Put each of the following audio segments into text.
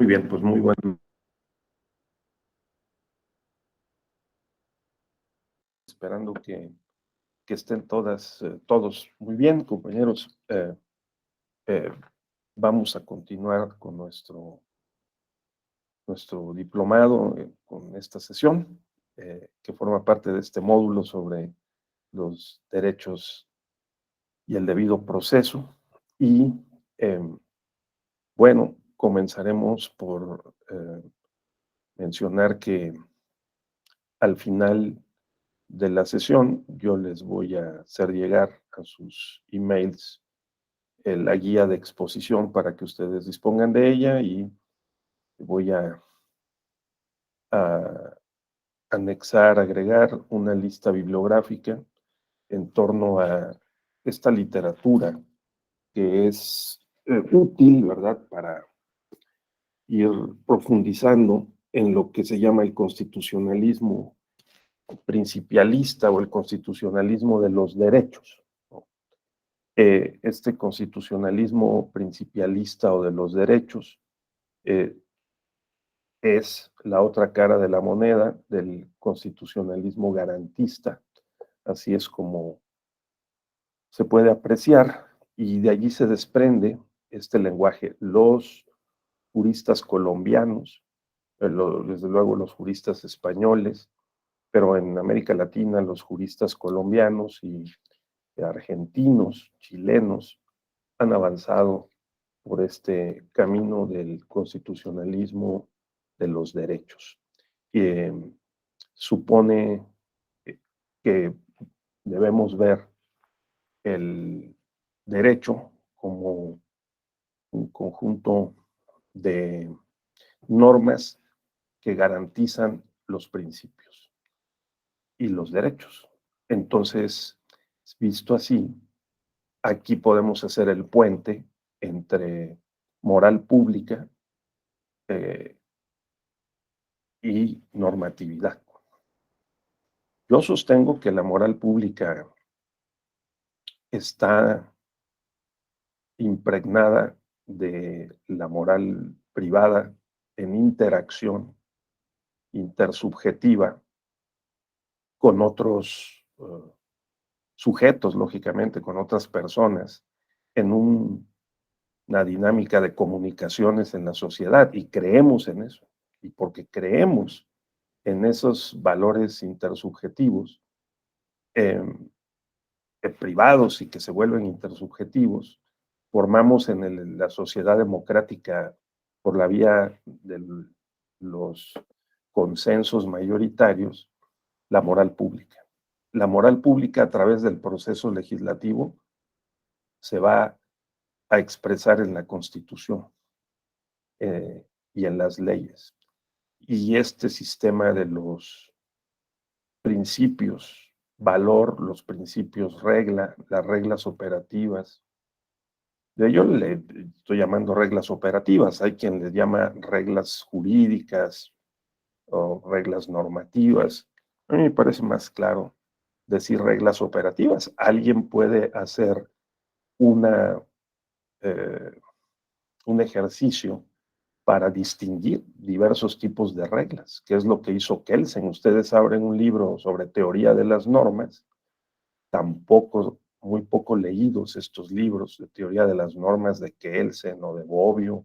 Muy bien, pues muy bueno. Esperando que estén todos muy bien, compañeros. Eh, Vamos a continuar con nuestro diplomado con esta sesión, que forma parte de este módulo sobre los derechos y el debido proceso. Y bueno, comenzaremos por mencionar que al final de la sesión yo les voy a hacer llegar a sus emails la guía de exposición para que ustedes dispongan de ella, y voy a anexar, agregar una lista bibliográfica en torno a esta literatura que es útil, ¿verdad?, para ir profundizando en lo que se llama el constitucionalismo principialista o el constitucionalismo de los derechos, ¿no? Este constitucionalismo principialista o de los derechos eh, es la otra cara de la moneda del constitucionalismo garantista. Así es como se puede apreciar, y de allí se desprende este lenguaje. Los juristas colombianos, desde luego los juristas españoles, pero en América Latina los juristas colombianos y argentinos, chilenos, han avanzado por este camino del constitucionalismo de los derechos, que supone que debemos ver el derecho como un conjunto de normas que garantizan los principios y los derechos. Entonces, visto así, aquí podemos hacer el puente entre moral pública y normatividad. Yo sostengo que la moral pública está impregnada de la moral privada en interacción intersubjetiva con otros sujetos, lógicamente, con otras personas, en una dinámica de comunicaciones en la sociedad, y creemos en eso. Y porque creemos en esos valores intersubjetivos, eh, privados y que se vuelven intersubjetivos, formamos en la sociedad democrática, por la vía de los consensos mayoritarios, la moral pública. La moral pública, a través del proceso legislativo, se va a expresar en la Constitución y en las leyes. Y este sistema de los principios valor, los principios regla, las reglas operativas, yo le estoy llamando reglas operativas, hay quien les llama reglas jurídicas o reglas normativas. A mí me parece más claro decir reglas operativas. Alguien puede hacer una, eh, un ejercicio para distinguir diversos tipos de reglas, que es lo que hizo Kelsen. Ustedes abren un libro sobre teoría de las normas, tampoco, muy poco leídos estos libros de teoría de las normas de Kelsen o de Bobbio,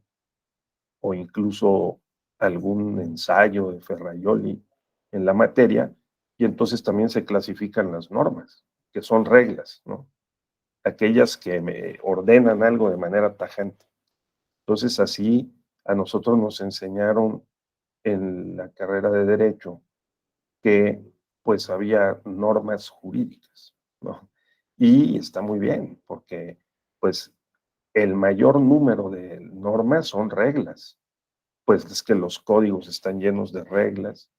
o incluso algún ensayo de Ferraioli en la materia, y entonces también se clasifican las normas, que son reglas, ¿no? Aquellas que me ordenan algo de manera tajante. Entonces, así a nosotros nos enseñaron en la carrera de Derecho que pues había normas jurídicas, ¿no? Y está muy bien, porque pues el mayor número de normas son reglas, pues es que los códigos están llenos de reglas,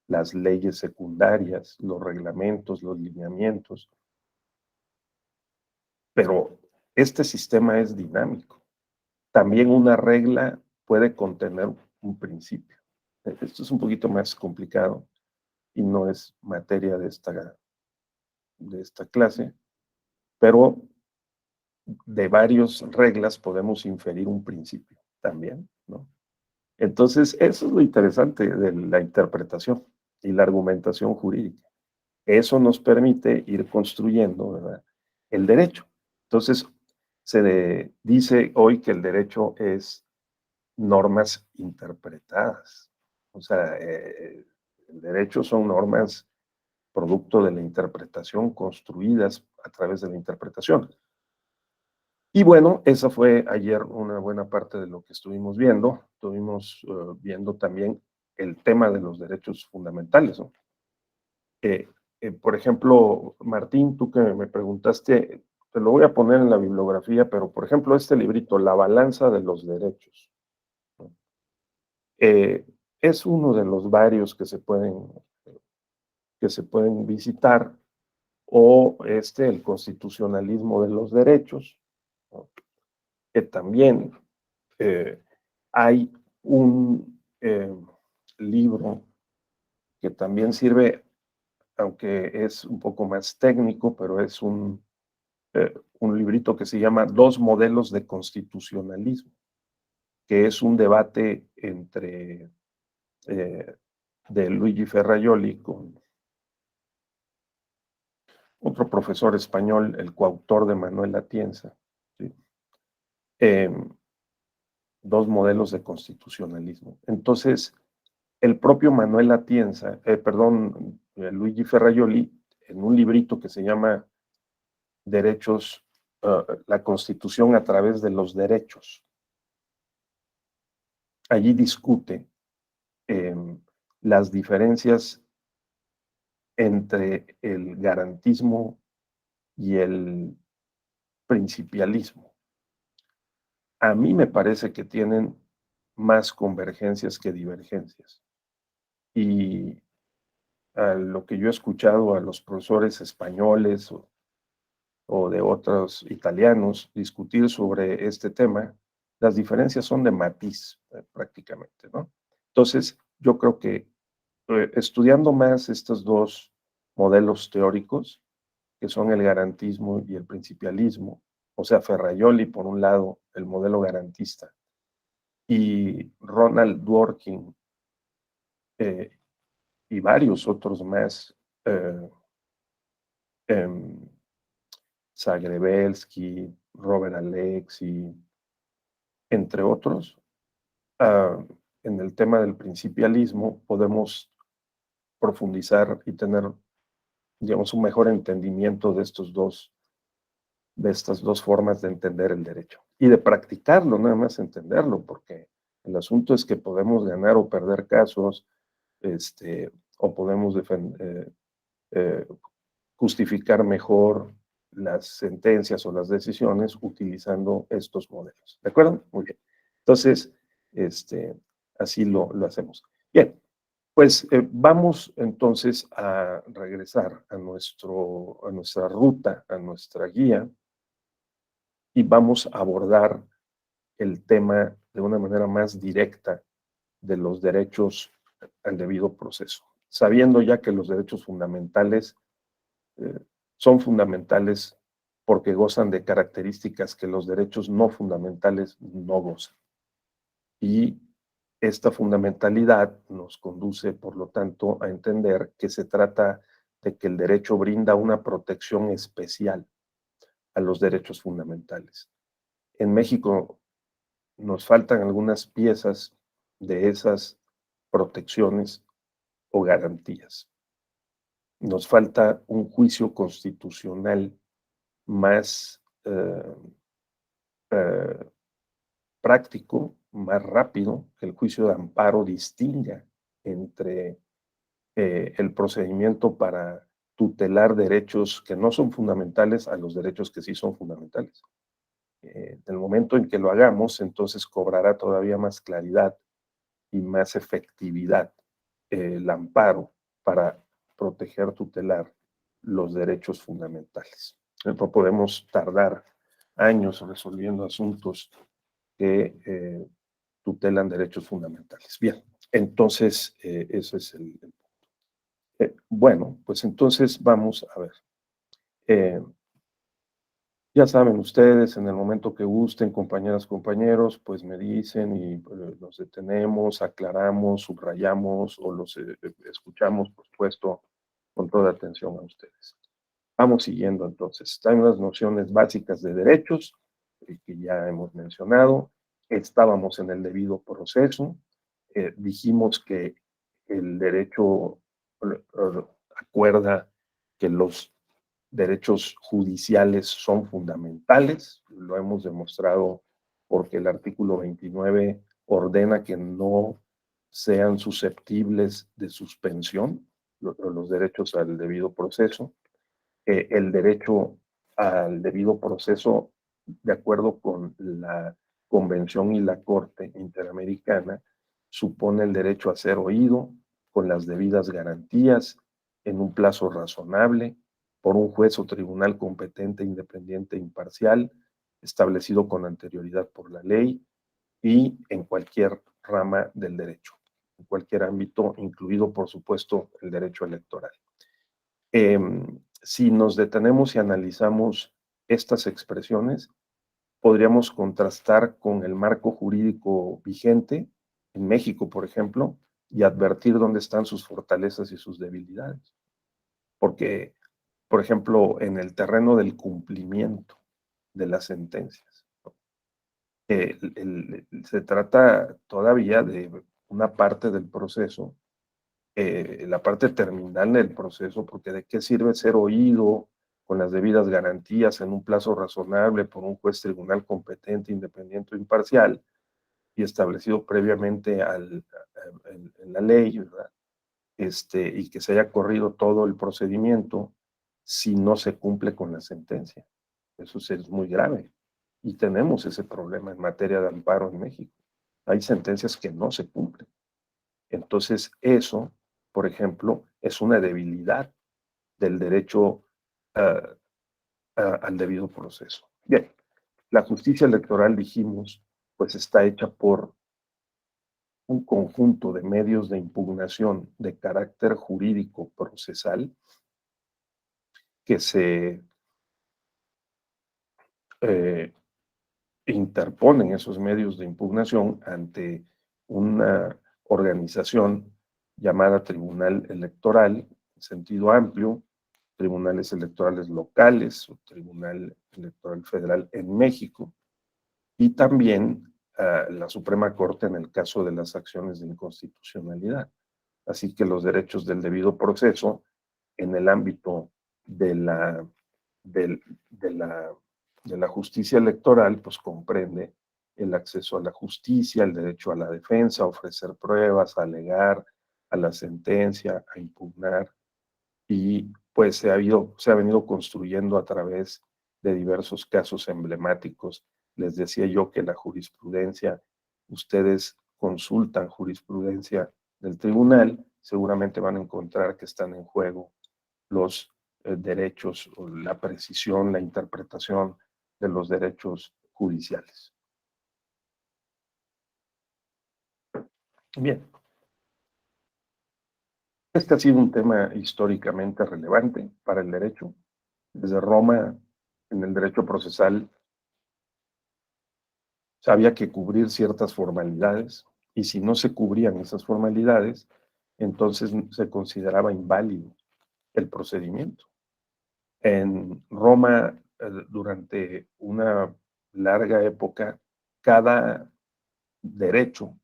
las leyes secundarias, los reglamentos, los lineamientos, pero este sistema es dinámico. También una regla puede contener un principio. Esto es un poquito más complicado y no es materia de esta clase, pero de varias reglas podemos inferir un principio también, ¿no? Entonces, eso es lo interesante de la interpretación y la argumentación jurídica. Eso nos permite ir construyendo, ¿verdad?, el derecho. Entonces, dice hoy que el derecho es normas interpretadas. O sea, el derecho son normas producto de la interpretación, construidas a través de la interpretación. Y bueno, esa fue ayer una buena parte de lo que estuvimos viendo. Estuvimos viendo también el tema de los derechos fundamentales, ¿no? Por ejemplo, Martín, tú que me preguntaste, te lo voy a poner en la bibliografía, pero por ejemplo, este librito, La balanza de los derechos, ¿no? Eh, es uno de los varios que se pueden visitar, o el constitucionalismo de los derechos, ¿no?, que también hay un libro que también sirve, aunque es un poco más técnico, pero es un librito que se llama Dos modelos de constitucionalismo, que es un debate entre de Luigi Ferrajoli con otro profesor español, el coautor de Manuel Atienza, ¿sí? Em, Dos modelos de constitucionalismo. Entonces, el propio Manuel Atienza, Luigi Ferrajoli, en un librito que se llama Derechos, la Constitución a través de los derechos, allí discute eh, las diferencias entre el garantismo y el principialismo. A mí me parece que tienen más convergencias que divergencias. Y a lo que yo he escuchado a los profesores españoles o de otros italianos discutir sobre este tema, las diferencias son de matiz, prácticamente, ¿no? Entonces, yo creo que estudiando más estos dos modelos teóricos, que son el garantismo y el principialismo, o sea, Ferrajoli, por un lado, el modelo garantista, y Ronald Dworkin, eh, y varios otros más, eh, em, Zagrebelsky, Robert Alexy, entre otros, ah, en el tema del principialismo podemos profundizar y tener, digamos, un mejor entendimiento de estas dos formas de entender el derecho y de practicarlo, nada más entenderlo, porque el asunto es que podemos ganar o perder casos, o podemos eh, justificar mejor las sentencias o las decisiones utilizando estos modelos. ¿De acuerdo? Muy bien. Entonces, así lo hacemos. Bien, pues vamos entonces a regresar a nuestra ruta, a nuestra guía, y vamos a abordar el tema de una manera más directa de los derechos al debido proceso, sabiendo ya que los derechos fundamentales eh, son fundamentales porque gozan de características que los derechos no fundamentales no gozan. Y esta fundamentalidad nos conduce, por lo tanto, a entender que se trata de que el derecho brinda una protección especial a los derechos fundamentales. En México nos faltan algunas piezas de esas protecciones o garantías. Nos falta un juicio constitucional más eh, práctico, más rápido, que el juicio de amparo distinga entre el procedimiento para tutelar derechos que no son fundamentales a los derechos que sí son fundamentales. En el momento en que lo hagamos, entonces cobrará todavía más claridad y más efectividad el amparo para proteger, tutelar los derechos fundamentales. No podemos tardar años resolviendo asuntos que tutelan derechos fundamentales. Bien, entonces ese es el punto. Bueno, pues entonces vamos a ver. Eh, Ya saben ustedes, en el momento que gusten, compañeras, compañeros, pues me dicen y los detenemos, aclaramos, subrayamos o los escuchamos, por supuesto, con toda atención a ustedes. Vamos siguiendo entonces. Están las nociones básicas de derechos que ya hemos mencionado. Estábamos en el debido proceso. Dijimos que el derecho acuerda que los derechos judiciales son fundamentales. Lo hemos demostrado porque el artículo 29 ordena que no sean susceptibles de suspensión los derechos al debido proceso. El derecho al debido proceso, de acuerdo con la Convención y la Corte Interamericana, supone el derecho a ser oído con las debidas garantías en un plazo razonable por un juez o tribunal competente, independiente e imparcial, establecido con anterioridad por la ley y en cualquier rama del derecho, en cualquier ámbito, incluido, por supuesto, el derecho electoral. Si nos detenemos y analizamos estas expresiones, podríamos contrastar con el marco jurídico vigente en México, por ejemplo, y advertir dónde están sus fortalezas y sus debilidades. Porque, por ejemplo, en el terreno del cumplimiento de las sentencias, ¿no? Se trata todavía de una parte del proceso, la parte terminal del proceso, porque de qué sirve ser oído con las debidas garantías en un plazo razonable por un juez tribunal competente, independiente o imparcial y establecido previamente en la ley, ¿verdad? Y que se haya corrido todo el procedimiento si no se cumple con la sentencia. Eso sí es muy grave. Y tenemos ese problema en materia de amparo en México. Hay sentencias que no se cumplen. Entonces, eso, por ejemplo, es una debilidad del derecho ah, al debido proceso. Bien, la justicia electoral, dijimos, pues está hecha por un conjunto de medios de impugnación de carácter jurídico procesal que se eh, interponen esos medios de impugnación ante una organización llamada Tribunal Electoral, en sentido amplio, tribunales electorales locales o Tribunal Electoral Federal en México, y también la Suprema Corte en el caso de las acciones de inconstitucionalidad. Así que los derechos del debido proceso en el ámbito de la, del- de la, de la justicia electoral, pues comprende el acceso a la justicia, el derecho a la defensa, a ofrecer pruebas, a alegar, a la sentencia, a impugnar, y pues se ha venido construyendo a través de diversos casos emblemáticos. Les decía yo que la jurisprudencia, ustedes consultan jurisprudencia del tribunal, seguramente van a encontrar que están en juego los derechos, o la precisión, la interpretación de los derechos judiciales. Bien, este ha sido un tema históricamente relevante para el derecho. Desde Roma, en el derecho procesal, había que cubrir ciertas formalidades y si no se cubrían esas formalidades, entonces se consideraba inválido el procedimiento. En Roma, durante una larga época, cada derecho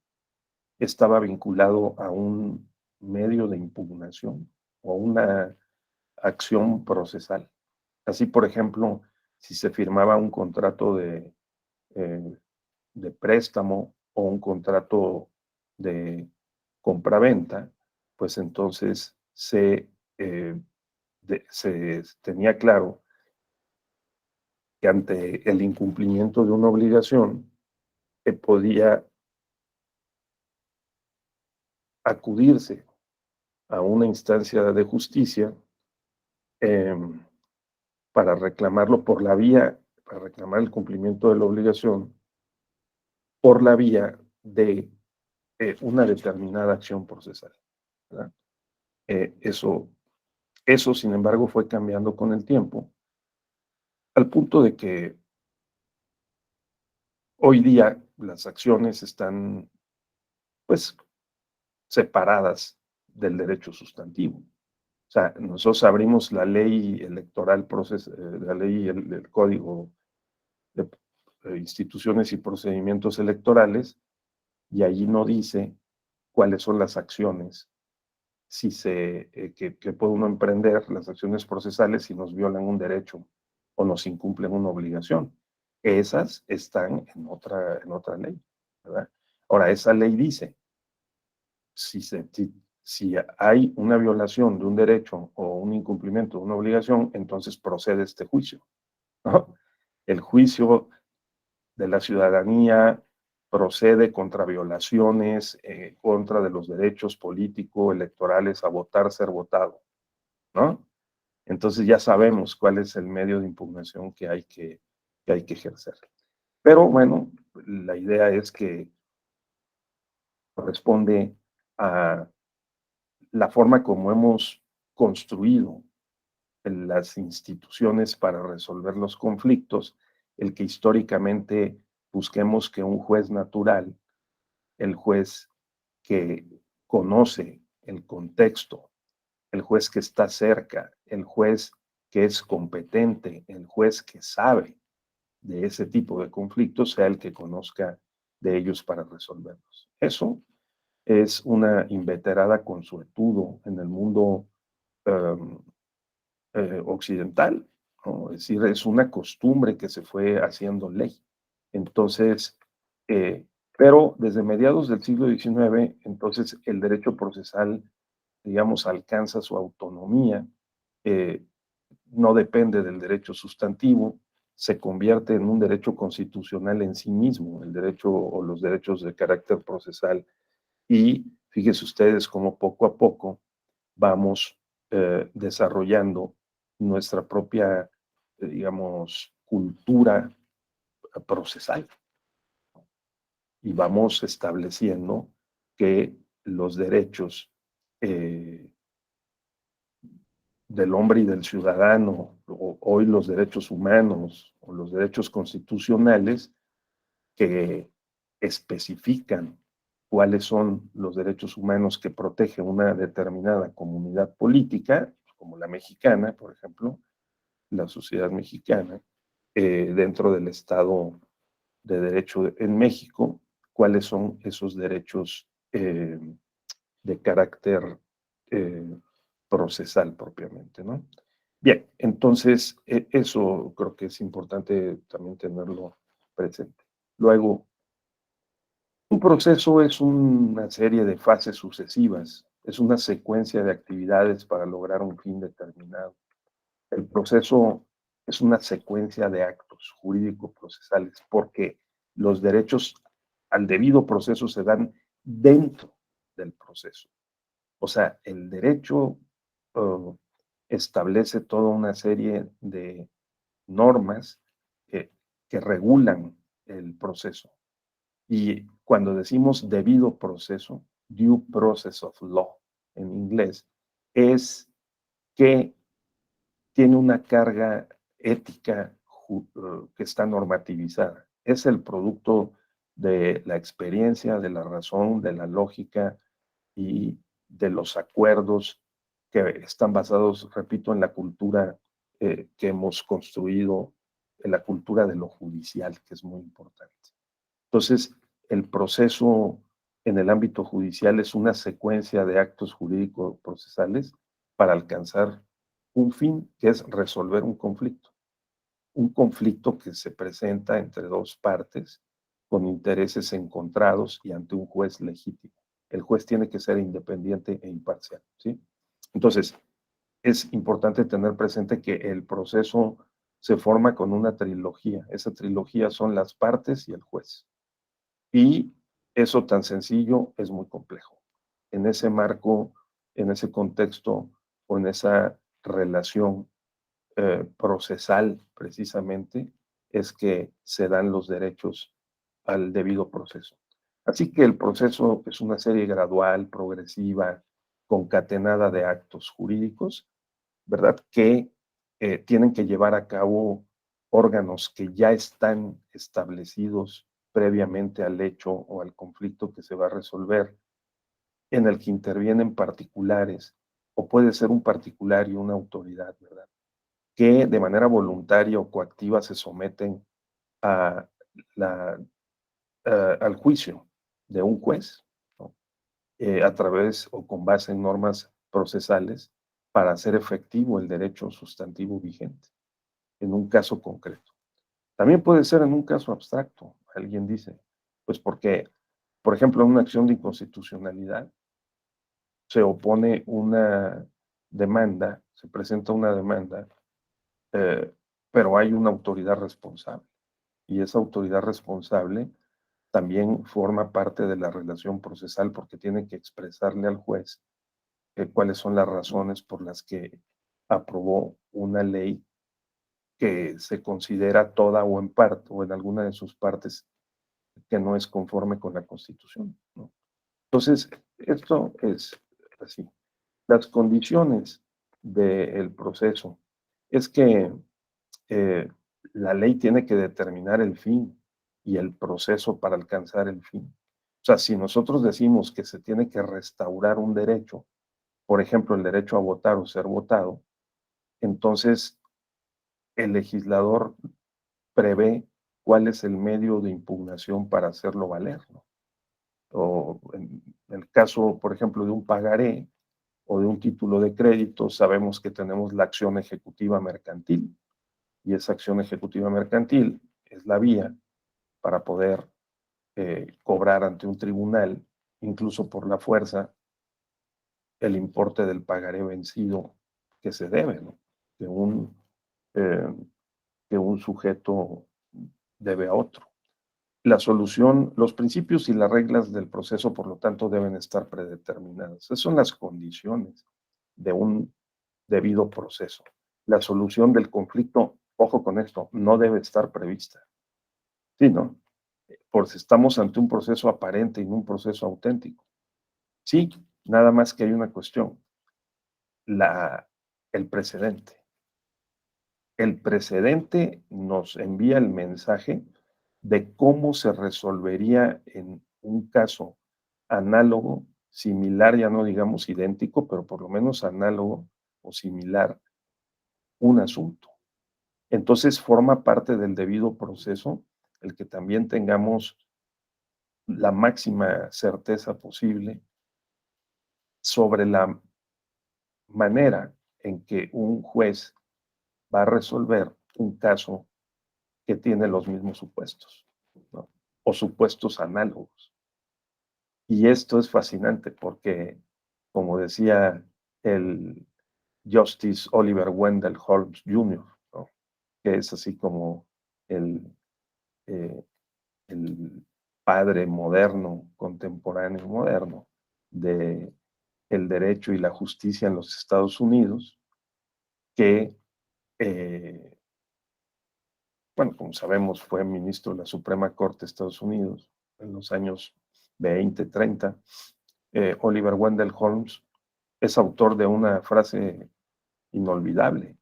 estaba vinculado a un medio de impugnación o a una acción procesal. Así, por ejemplo, si se firmaba un contrato eh, de préstamo o un contrato de compraventa, pues entonces se tenía claro que ante el incumplimiento de una obligación podía acudirse a una instancia de justicia eh, para reclamarlo por la vía, para reclamar el cumplimiento de la obligación por la vía de una determinada acción procesal, ¿verdad? Eh, eso, eso, sin embargo, fue cambiando con el tiempo al punto de que hoy día las acciones están, pues, separadas del derecho sustantivo. O sea, nosotros abrimos la ley electoral, la ley, el código de instituciones y procedimientos electorales, y allí no dice cuáles son las acciones si que puede uno emprender, las acciones procesales, si nos violan un derecho o nos incumplen una obligación. Esas están en otra ley, ¿verdad? Ahora, esa ley dice, si hay una violación de un derecho o un incumplimiento de una obligación, entonces procede este juicio, ¿no? El juicio de la ciudadanía procede contra violaciones, contra de los derechos políticos, electorales, a votar, ser votado, ¿no? Entonces ya sabemos cuál es el medio de impugnación que hay que ejercer. Pero bueno, la idea es que corresponde a la forma como hemos construido las instituciones para resolver los conflictos, el que históricamente busquemos que un juez natural, el juez que conoce el contexto, el juez que está cerca, el juez que es competente, el juez que sabe de ese tipo de conflictos, sea el que conozca de ellos para resolverlos. Eso es una inveterada consuetudo en el mundo um, occidental, ¿no? Es decir, es una costumbre que se fue haciendo ley. Entonces, eh, pero desde mediados del siglo XIX, entonces el derecho procesal, digamos, alcanza su autonomía, eh, no depende del derecho sustantivo, se convierte en un derecho constitucional en sí mismo, el derecho o los derechos de carácter procesal. Y fíjense ustedes cómo poco a poco vamos desarrollando nuestra propia, digamos, cultura procesal y vamos estableciendo que los derechos eh, del hombre y del ciudadano, o hoy los derechos humanos o los derechos constitucionales, que especifican cuáles son los derechos humanos que protege una determinada comunidad política, como la mexicana, por ejemplo, la sociedad mexicana, dentro del Estado de Derecho en México, cuáles son esos derechos de carácter eh, procesal propiamente, ¿no? Bien, entonces eso creo que es importante también tenerlo presente. Luego, un proceso es una serie de fases sucesivas, es una secuencia de actividades para lograr un fin determinado. El proceso es una secuencia de actos jurídicos procesales porque los derechos al debido proceso se dan dentro del proceso. O sea, el derecho uh, establece toda una serie de normas que, que regulan el proceso. Y cuando decimos debido proceso, due process of law en inglés, es que tiene una carga ética que está normativizada. Es el producto de la experiencia, de la razón, de la lógica y de los acuerdos que están basados, repito, en la cultura que hemos construido, en la cultura de lo judicial, que es muy importante. Entonces, el proceso en el ámbito judicial es una secuencia de actos jurídicos procesales para alcanzar un fin, que es resolver un conflicto que se presenta entre dos partes con intereses encontrados y ante un juez legítimo. El juez tiene que ser independiente e imparcial, ¿sí? Entonces, es importante tener presente que el proceso se forma con una trilogía. Esa trilogía son las partes y el juez. Y eso tan sencillo es muy complejo. En ese marco, en ese contexto o en esa relación procesal precisamente, es que se dan los derechos al debido proceso. Así que el proceso es una serie gradual, progresiva, concatenada de actos jurídicos, ¿verdad? Que tienen que llevar a cabo órganos que ya están establecidos previamente al hecho o al conflicto que se va a resolver, en el que intervienen particulares, o puede ser un particular y una autoridad, ¿verdad? Que de manera voluntaria o coactiva se someten a la, al juicio de un juez, ¿no? A través o con base en normas procesales para hacer efectivo el derecho sustantivo vigente en un caso concreto. También puede ser en un caso abstracto, alguien dice, pues porque, por ejemplo, en una acción de inconstitucionalidad se opone una demanda, se presenta una demanda, eh, pero hay una autoridad responsable y esa autoridad responsable también forma parte de la relación procesal porque tiene que expresarle al juez cuáles son las razones por las que aprobó una ley que se considera toda o en parte o en alguna de sus partes que no es conforme con la Constitución, ¿no? Entonces, esto es así. Las condiciones del proceso es que eh, la ley tiene que determinar el fin y el proceso para alcanzar el fin. O sea, si nosotros decimos que se tiene que restaurar un derecho, por ejemplo, el derecho a votar o ser votado, entonces el legislador prevé cuál es el medio de impugnación para hacerlo valer, ¿no? O en el caso, por ejemplo, de un pagaré o de un título de crédito, sabemos que tenemos la acción ejecutiva mercantil y esa acción ejecutiva mercantil es la vía para poder cobrar ante un tribunal, incluso por la fuerza, el importe del pagaré vencido que se debe, ¿no? Que eh, que un sujeto debe a otro. La solución, los principios y las reglas del proceso, por lo tanto, deben estar predeterminadas. Esas son las condiciones de un debido proceso. La solución del conflicto, ojo con esto, no debe estar prevista. Sí, ¿no? Por si estamos ante un proceso aparente y no un proceso auténtico. Sí, nada más que hay una cuestión, la, el precedente. El precedente nos envía el mensaje de cómo se resolvería en un caso análogo, similar, ya no digamos idéntico, pero por lo menos análogo o similar, un asunto. Entonces forma parte del debido proceso el que también tengamos la máxima certeza posible sobre la manera en que un juez va a resolver un caso que tiene los mismos supuestos, ¿no? O supuestos análogos. Y esto es fascinante porque, como decía el Justice Oliver Wendell Holmes Jr., ¿no? Que es así como el, eh, el padre moderno, contemporáneo moderno de el derecho y la justicia en los Estados Unidos, que, eh, bueno, como sabemos, fue ministro de la Suprema Corte de Estados Unidos en los años 20, 30. Oliver Wendell Holmes es autor de una frase inolvidable.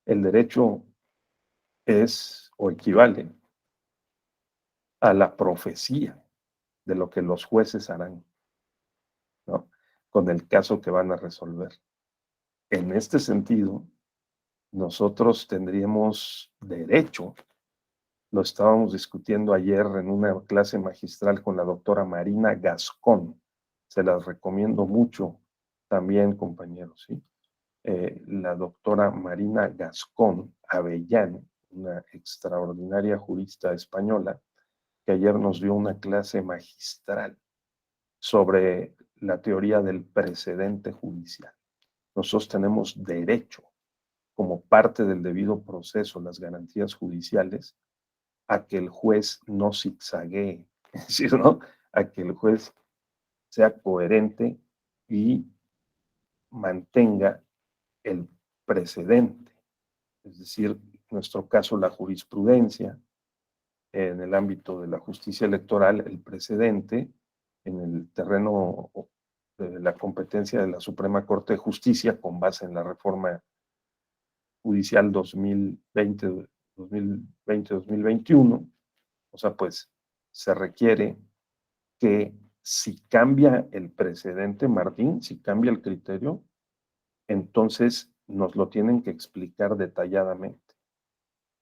El derecho es o equivale a la profecía de lo que los jueces harán, ¿no? Con el caso que van a resolver. En este sentido, nosotros tendríamos derecho, lo estábamos discutiendo ayer en una clase magistral con la doctora Marina Gascón, se las recomiendo mucho también, compañeros, ¿sí? La doctora Marina Gascón Avellán, una extraordinaria jurista española, que ayer nos dio una clase magistral sobre la teoría del precedente judicial. Nosotros tenemos derecho, como parte del debido proceso, las garantías judiciales, a que el juez no zigzaguee, es decir, ¿no? A que el juez sea coherente y mantenga el precedente, es decir, en nuestro caso la jurisprudencia, en el ámbito de la justicia electoral, el precedente, en el terreno de la competencia de la Suprema Corte de Justicia, con base en la reforma judicial 2020 2020-2021, o sea, pues se requiere que si cambia el precedente, Martín, si cambia el criterio, entonces nos lo tienen que explicar detalladamente.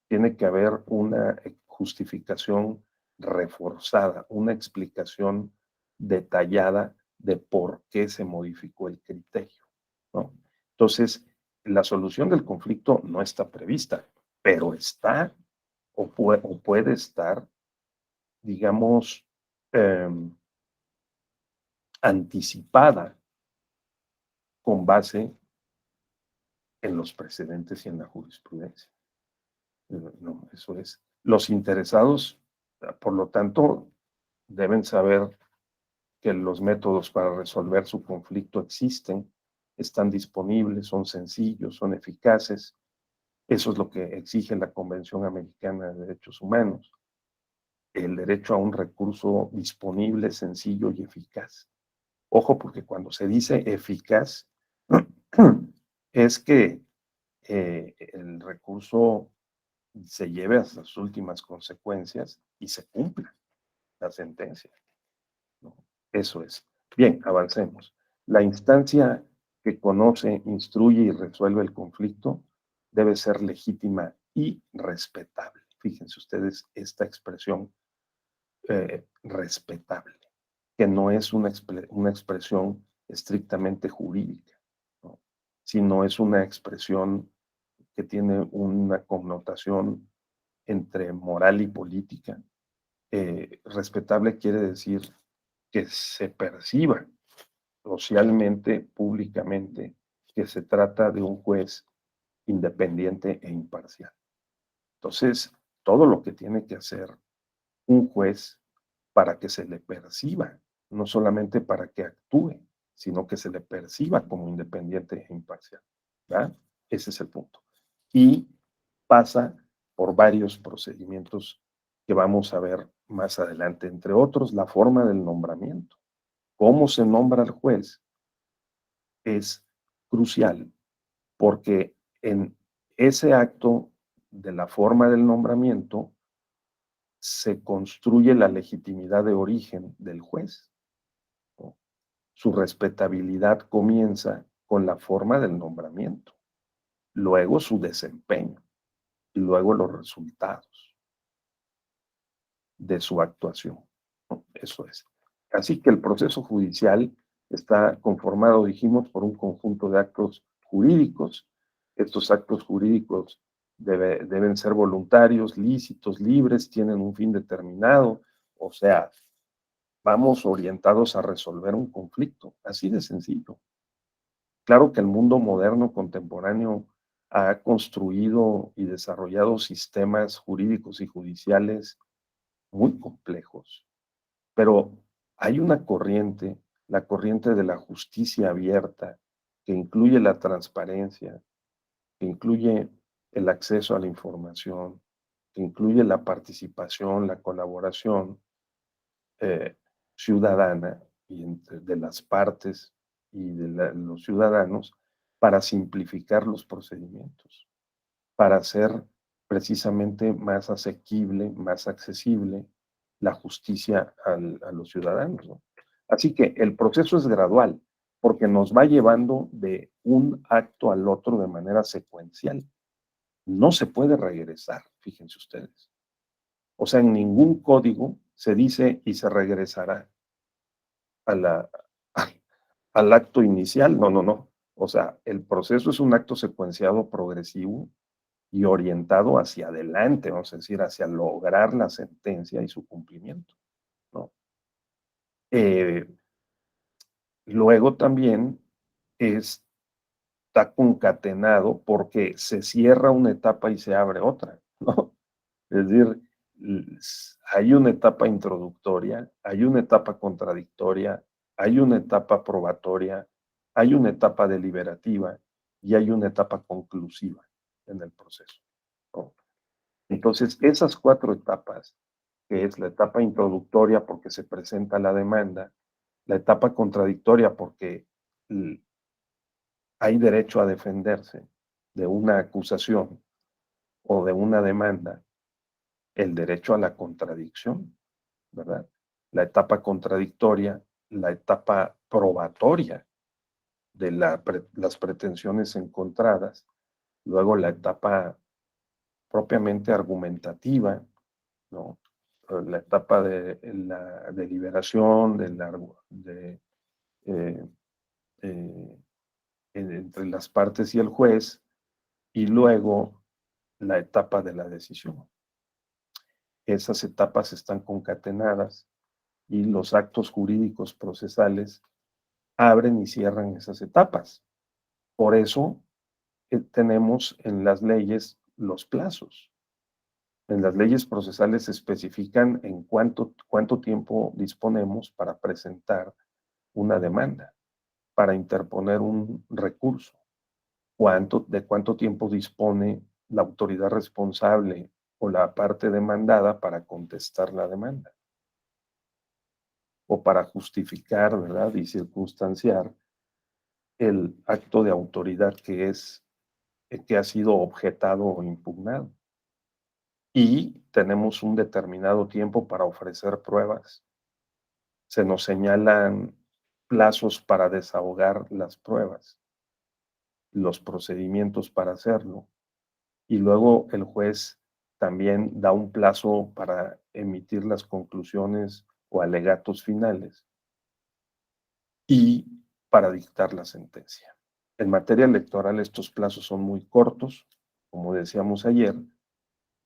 Tiene que haber una justificación reforzada, una explicación detallada de por qué se modificó el criterio, ¿no? Entonces, la solución del conflicto no está prevista, pero está o puede estar, digamos, anticipada con base en los precedentes y en la jurisprudencia. No, eso es. Los interesados, por lo tanto, deben saber que los métodos para resolver su conflicto existen, están disponibles, son sencillos, son eficaces. Eso es lo que exige la Convención Americana de Derechos Humanos, el derecho a un recurso disponible, sencillo y eficaz. Ojo, porque cuando se dice eficaz, es que el recurso se lleve hasta sus últimas consecuencias y se cumpla la sentencia, ¿no? Eso es. Bien, avancemos. La instancia que conoce, instruye y resuelve el conflicto debe ser legítima y respetable. Fíjense ustedes esta expresión, respetable, que no es una expresión estrictamente jurídica, ¿no? Sino es una expresión que tiene una connotación entre moral y política. Respetable quiere decir que se perciba socialmente, públicamente, que se trata de un juez independiente e imparcial. Entonces, todo lo que tiene que hacer un juez para que se le perciba, no solamente para que actúe, sino que se le perciba como independiente e imparcial, ¿verdad? Ese es el punto. Y pasa por varios procedimientos que vamos a ver más adelante, entre otros, la forma del nombramiento. Cómo se nombra al juez es crucial porque en ese acto de la forma del nombramiento se construye la legitimidad de origen del juez, ¿no? Su respetabilidad comienza con la forma del nombramiento, luego su desempeño y luego los resultados de su actuación, ¿no? Eso es. Así que el proceso judicial está conformado, dijimos, por un conjunto de actos jurídicos. Estos actos jurídicos deben ser voluntarios, lícitos, libres, tienen un fin determinado, o sea, vamos orientados a resolver un conflicto, así de sencillo. Claro que el mundo moderno contemporáneo ha construido y desarrollado sistemas jurídicos y judiciales muy complejos, pero hay una corriente, la corriente de la justicia abierta, que incluye la transparencia, que incluye el acceso a la información, que incluye la participación, la colaboración eh, ciudadana y de las partes y de los ciudadanos para simplificar los procedimientos, para hacer precisamente más asequible, más accesible la justicia a los ciudadanos, ¿no? Así que el proceso es gradual, porque nos va llevando de un acto al otro de manera secuencial. No se puede regresar, fíjense ustedes. O sea, en ningún código se dice y se regresará a la, al acto inicial. No, no, no. O sea, el proceso es un acto secuenciado progresivo y orientado hacia adelante, vamos a decir, hacia lograr la sentencia y su cumplimiento, ¿no? Eh, Luego también está concatenado porque se cierra una etapa y se abre otra, ¿no? Es decir, hay una etapa introductoria, hay una etapa contradictoria, hay una etapa probatoria, hay una etapa deliberativa y hay una etapa conclusiva en el proceso, ¿no? Entonces, esas cuatro etapas, que es la etapa introductoria porque se presenta la demanda, la etapa contradictoria porque hay derecho a defenderse de una acusación, o de una demanda el derecho a la contradicción, ¿verdad? La etapa contradictoria, la etapa probatoria de las pretensiones encontradas, luego la etapa propiamente argumentativa, ¿no? La etapa de la deliberación, eh, eh, entre las partes y el juez, y luego la etapa de la decisión. Esas etapas están concatenadas y los actos jurídicos procesales abren y cierran esas etapas. Por eso tenemos en las leyes los plazos. En las leyes procesales se especifican en cuánto tiempo disponemos para presentar una demanda, para interponer un recurso, de cuánto tiempo dispone la autoridad responsable o la parte demandada para contestar la demanda o para justificar, ¿verdad? Y circunstanciar el acto de autoridad que ha sido objetado o impugnado. Y tenemos un determinado tiempo para ofrecer pruebas. Se nos señalan plazos para desahogar las pruebas, los procedimientos para hacerlo, y luego el juez también da un plazo para emitir las conclusiones o alegatos finales y para dictar la sentencia. En materia electoral estos plazos son muy cortos, como decíamos ayer,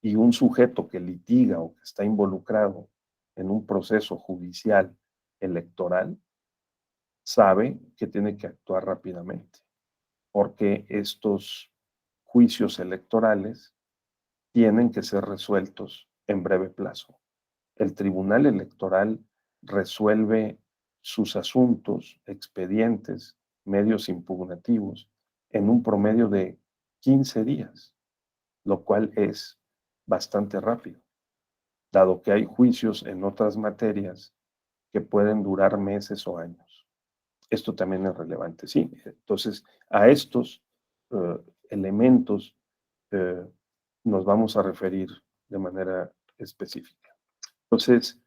y un sujeto que litiga o que está involucrado en un proceso judicial electoral sabe que tiene que actuar rápidamente, porque estos juicios electorales tienen que ser resueltos en breve plazo. El Tribunal Electoral resuelve sus asuntos, expedientes, medios impugnativos en un promedio de 15 días, lo cual es bastante rápido, dado que hay juicios en otras materias que pueden durar meses o años. Esto también es relevante, sí. Entonces, a estos elementos eh, nos vamos a referir de manera específica. Entonces,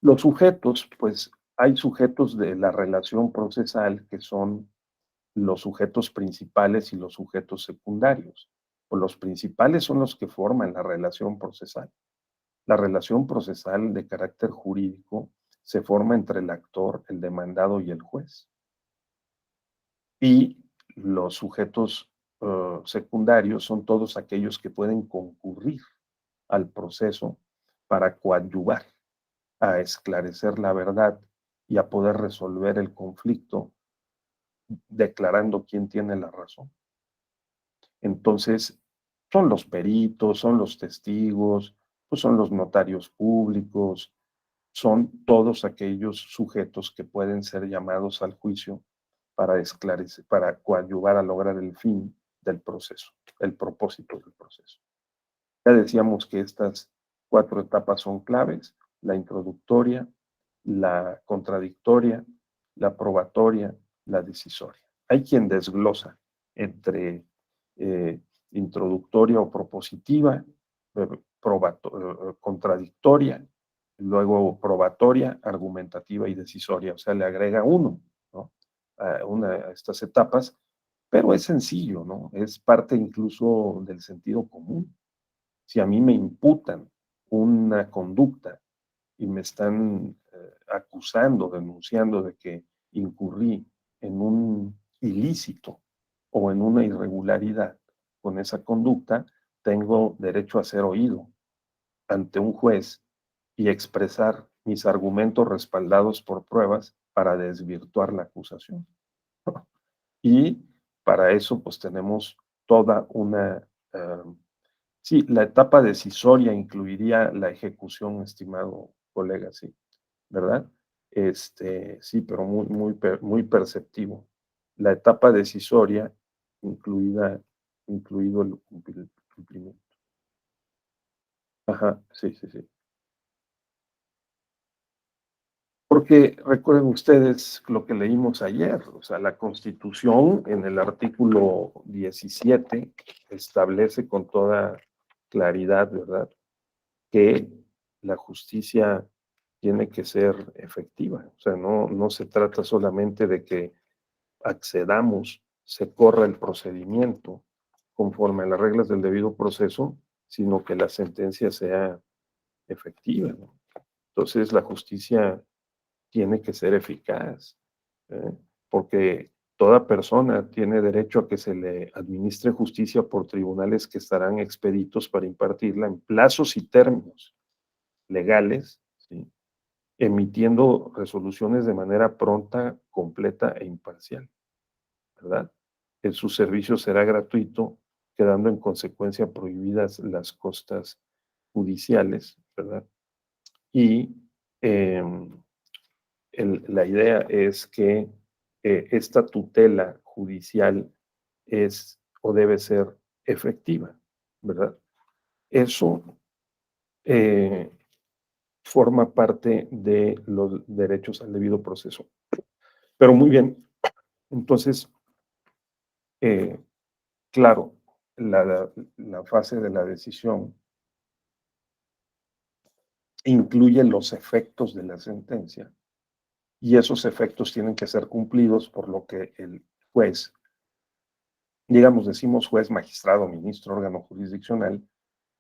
los sujetos, pues hay sujetos de la relación procesal que son los sujetos principales y los sujetos secundarios. O los principales son los que forman la relación procesal. La relación procesal de carácter jurídico se forma entre el actor, el demandado y el juez. Y los sujetos secundarios son todos aquellos que pueden concurrir al proceso para coadyuvar a esclarecer la verdad y a poder resolver el conflicto declarando quién tiene la razón. Entonces, son los peritos, son los testigos, pues son los notarios públicos, son todos aquellos sujetos que pueden ser llamados al juicio para esclarecer, para coadyuvar a lograr el fin del proceso, el propósito del proceso. Ya decíamos que estas 4 etapas son claves: la introductoria, la contradictoria, la probatoria, la decisoria. Hay quien desglosa entre eh, introductoria o propositiva, contradictoria, luego probatoria, argumentativa y decisoria, o sea, le agrega uno, ¿no? A estas etapas, pero es sencillo, ¿no? Es parte incluso del sentido común. Si a mí me imputan una conducta y me están acusando, denunciando de que incurrí en un ilícito o en una irregularidad con esa conducta, tengo derecho a ser oído ante un juez y expresar mis argumentos respaldados por pruebas para desvirtuar la acusación. Y para eso, pues tenemos toda una... sí, la etapa decisoria incluiría la ejecución, estimado colega, sí, ¿verdad? Sí, pero muy perceptivo. La etapa decisoria, incluido el cumplimiento. Ajá, sí, sí, sí. Porque recuerden ustedes lo que leímos ayer, o sea, la Constitución en el artículo 17 establece con toda claridad, ¿verdad? Que la justicia tiene que ser efectiva. O sea, no se trata solamente de que accedamos, se corra el procedimiento conforme a las reglas del debido proceso, sino que la sentencia sea efectiva, ¿no? Entonces, la justicia tiene que ser eficaz, ¿eh? Porque toda persona tiene derecho a que se le administre justicia por tribunales que estarán expeditos para impartirla en plazos y términos legales, ¿sí? Emitiendo resoluciones de manera pronta, completa e imparcial, ¿verdad? Su servicio será gratuito, quedando en consecuencia prohibidas las costas judiciales, ¿verdad? Y eh, la idea es que esta tutela judicial es o debe ser efectiva, ¿verdad? Eso eh, forma parte de los derechos al debido proceso. Pero muy bien, entonces, eh, claro, la fase de la decisión incluye los efectos de la sentencia y esos efectos tienen que ser cumplidos por lo que el juez, digamos, decimos juez, magistrado, ministro, órgano jurisdiccional,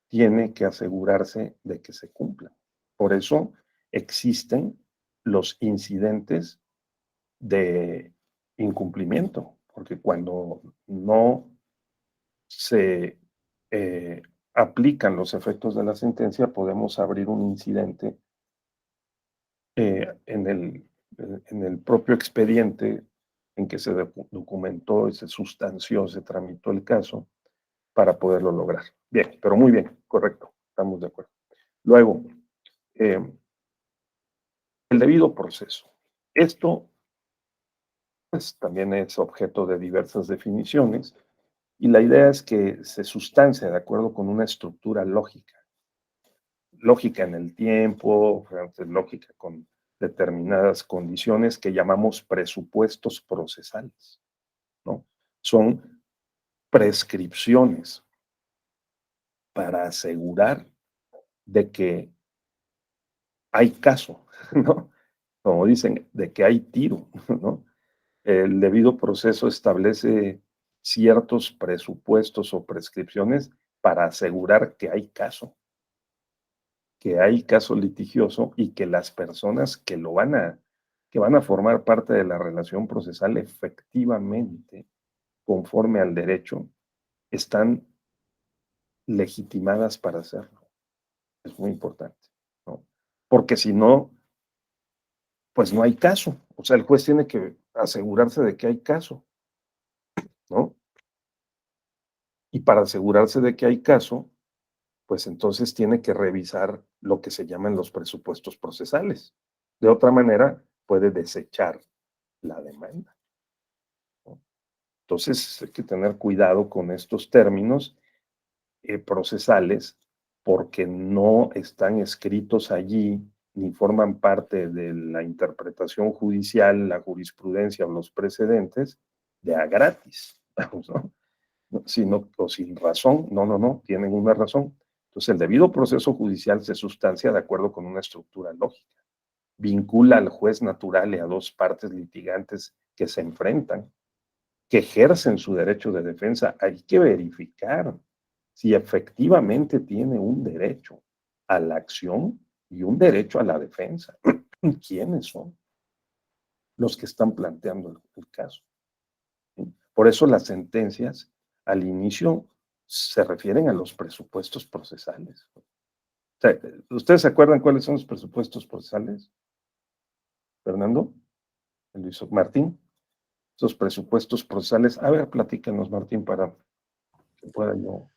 tiene que asegurarse de que se cumplan. Por eso existen los incidentes de incumplimiento, porque cuando no se aplican los efectos de la sentencia, podemos abrir un incidente en el propio expediente en que se documentó y se sustanció, se tramitó el caso para poderlo lograr. Bien, pero muy bien, correcto, estamos de acuerdo. Luego, eh, el debido proceso. Esto pues, también es objeto de diversas definiciones y la idea es que se sustancia de acuerdo con una estructura lógica, lógica en el tiempo, lógica con determinadas condiciones que llamamos presupuestos procesales, ¿no? Son prescripciones para asegurar de que hay caso, ¿no? Como dicen, de que hay tiro, ¿no? El debido proceso establece ciertos presupuestos o prescripciones para asegurar que hay caso litigioso y que las personas que van a formar parte de la relación procesal efectivamente, conforme al derecho, están legitimadas para hacerlo. Es muy importante, ¿no? Porque si no, pues no hay caso. O sea, el juez tiene que asegurarse de que hay caso, ¿no? Y para asegurarse de que hay caso, pues entonces tiene que revisar lo que se llaman los presupuestos procesales. De otra manera, puede desechar la demanda, ¿no? Entonces, hay que tener cuidado con estos términos procesales porque no están escritos allí ni forman parte de la interpretación judicial, la jurisprudencia o los precedentes de a gratis, ¿no? Sino, o sin razón, no, tienen una razón. Entonces, el debido proceso judicial se sustancia de acuerdo con una estructura lógica. Vincula al juez natural y a dos partes litigantes que se enfrentan, que ejercen su derecho de defensa. Hay que verificar si efectivamente tiene un derecho a la acción y un derecho a la defensa. ¿Quiénes son los que están planteando el caso? ¿Sí? Por eso las sentencias al inicio se refieren a los presupuestos procesales. O sea, ¿ustedes se acuerdan cuáles son los presupuestos procesales, Fernando? Luis Martín, esos presupuestos procesales. A ver, platícanos, Martín, para que pueda yo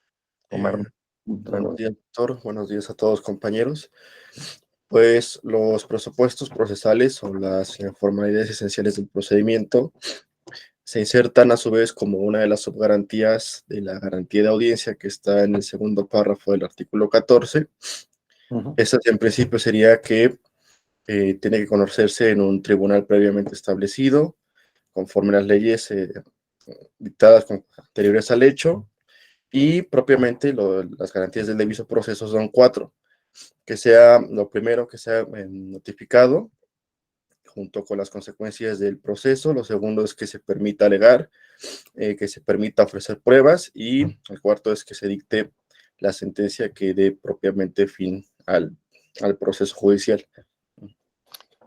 tomarme un Buenos trago. días, doctor. Buenos días a todos, compañeros. Pues los presupuestos procesales son las formalidades esenciales del procedimiento. Se insertan a su vez como una de las subgarantías de la garantía de audiencia que está en el segundo párrafo del artículo 14. Ujú. Esta en principio sería que tiene que conocerse en un tribunal previamente establecido, conforme las leyes dictadas anteriores al hecho, Y propiamente las garantías del debido proceso son 4, que sea lo primero, que sea notificado junto con las consecuencias del proceso. Lo segundo es que se permita alegar, que se permita ofrecer pruebas, y el cuarto es que se dicte la sentencia que dé propiamente fin al proceso judicial.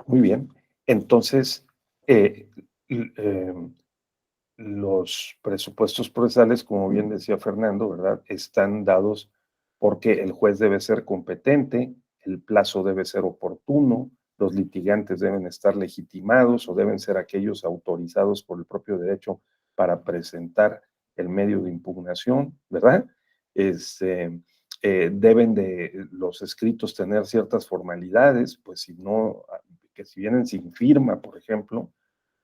Muy bien. Entonces, eh, eh, los presupuestos procesales, como bien decía Fernando, ¿verdad? Están dados porque el juez debe ser competente, el plazo debe ser oportuno, los litigantes deben estar legitimados o deben ser aquellos autorizados por el propio derecho para presentar el medio de impugnación, ¿verdad? Este, deben de los escritos tener ciertas formalidades, pues si no, que si vienen sin firma, por ejemplo,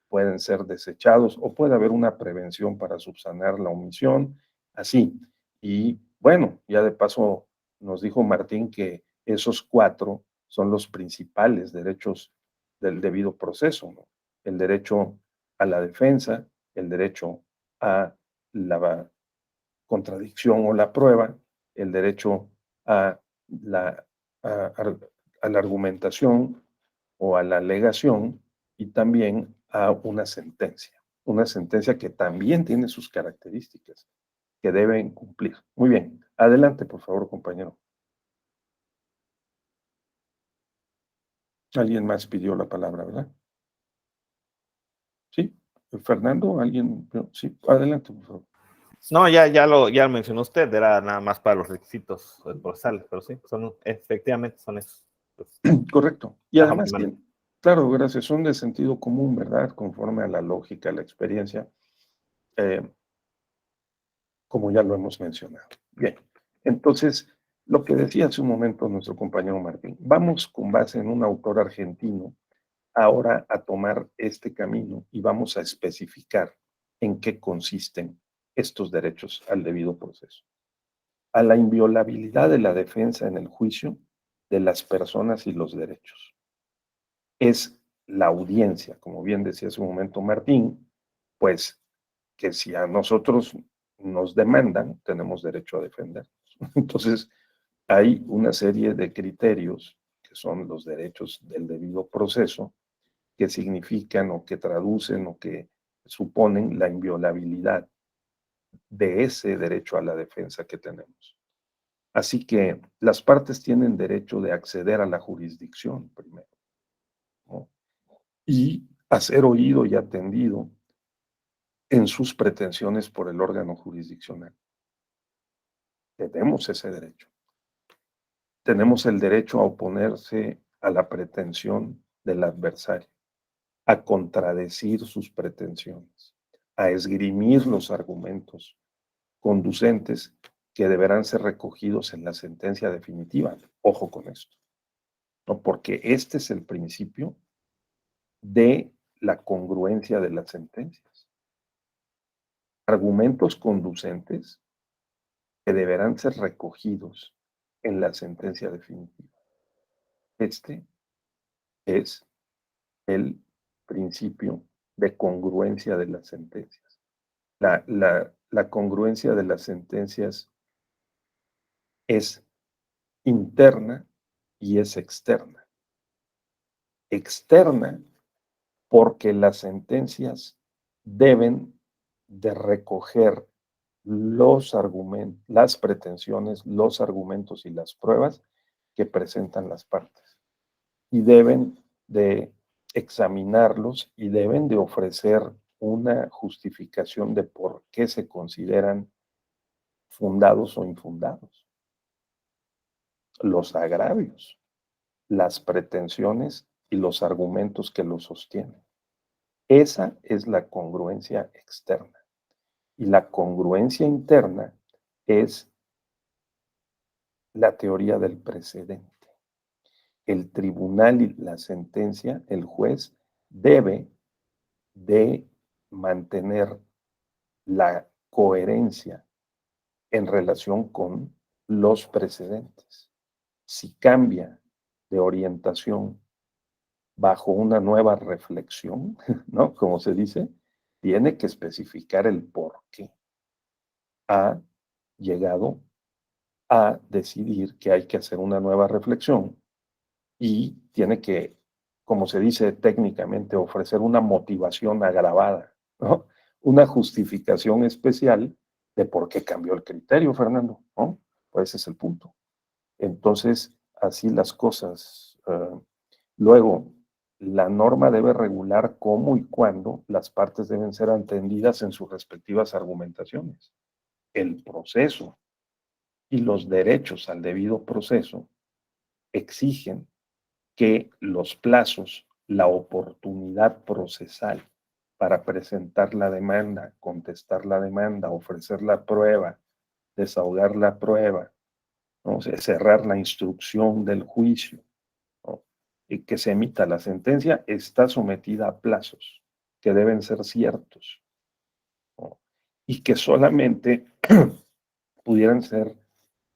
pueden ser desechados o puede haber una prevención para subsanar la omisión, así. Y bueno, ya de paso nos dijo Martín que esos 4 son los principales derechos del debido proceso, ¿no? El derecho a la defensa, el derecho a la contradicción o la prueba, el derecho a la, a, a la argumentación o a la alegación y también a una sentencia que también tiene sus características que deben cumplir. Muy bien, adelante por favor, compañero. Alguien más pidió la palabra, ¿verdad? Sí, Fernando, alguien, sí, adelante por favor. No, ya lo mencionó usted, era nada más para los requisitos procesales, pero sí, efectivamente son esos. Pues, correcto. Y bajo además, mi mano. claro, gracias, son de sentido común, ¿verdad? Conforme a la lógica, la experiencia, eh, como ya lo hemos mencionado. Bien, entonces, lo que decía hace un momento nuestro compañero Martín, vamos con base en un autor argentino ahora a tomar este camino y vamos a especificar en qué consisten estos derechos al debido proceso. A la inviolabilidad de la defensa en el juicio de las personas y los derechos. Es la audiencia, como bien decía hace un momento Martín, pues que si a nosotros nos demandan, tenemos derecho a defendernos. Entonces, hay una serie de criterios que son los derechos del debido proceso, que significan o que traducen o que suponen la inviolabilidad de ese derecho a la defensa que tenemos. Así que las partes tienen derecho de acceder a la jurisdicción primero, ¿no? Y a ser oído y atendido en sus pretensiones por el órgano jurisdiccional. Tenemos ese derecho. Tenemos el derecho a oponerse a la pretensión del adversario, a contradecir sus pretensiones, a esgrimir los argumentos conducentes que deberán ser recogidos en la sentencia definitiva. Ojo con esto, ¿no? Porque este es el principio de la congruencia de las sentencias. Argumentos conducentes que deberán ser recogidos en la sentencia definitiva. Este es el principio de congruencia de las sentencias. La congruencia de las sentencias es interna y es externa. Externa porque las sentencias deben de recoger los argumentos, las pretensiones, los argumentos y las pruebas que presentan las partes. Y deben de examinarlos y deben de ofrecer una justificación de por qué se consideran fundados o infundados. Los agravios, las pretensiones y los argumentos que los sostienen. Esa es la congruencia externa. Y la congruencia interna es la teoría del precedente. El tribunal y la sentencia, el juez, debe de mantener la coherencia en relación con los precedentes. Si cambia de orientación bajo una nueva reflexión, ¿no? Como se dice, tiene que especificar el por qué ha llegado a decidir que hay que hacer una nueva reflexión y tiene que, como se dice técnicamente, ofrecer una motivación agravada, ¿no? Una justificación especial de por qué cambió el criterio, Fernando, ¿no? Pues ese es el punto. Entonces, así las cosas. Luego, la norma debe regular cómo y cuándo las partes deben ser atendidas en sus respectivas argumentaciones. El proceso y los derechos al debido proceso exigen que los plazos, la oportunidad procesal para presentar la demanda, contestar la demanda, ofrecer la prueba, desahogar la prueba, ¿no? O sea, cerrar la instrucción del juicio, ¿no? Y que se emita la sentencia está sometida a plazos que deben ser ciertos, ¿no? Y que solamente pudieran ser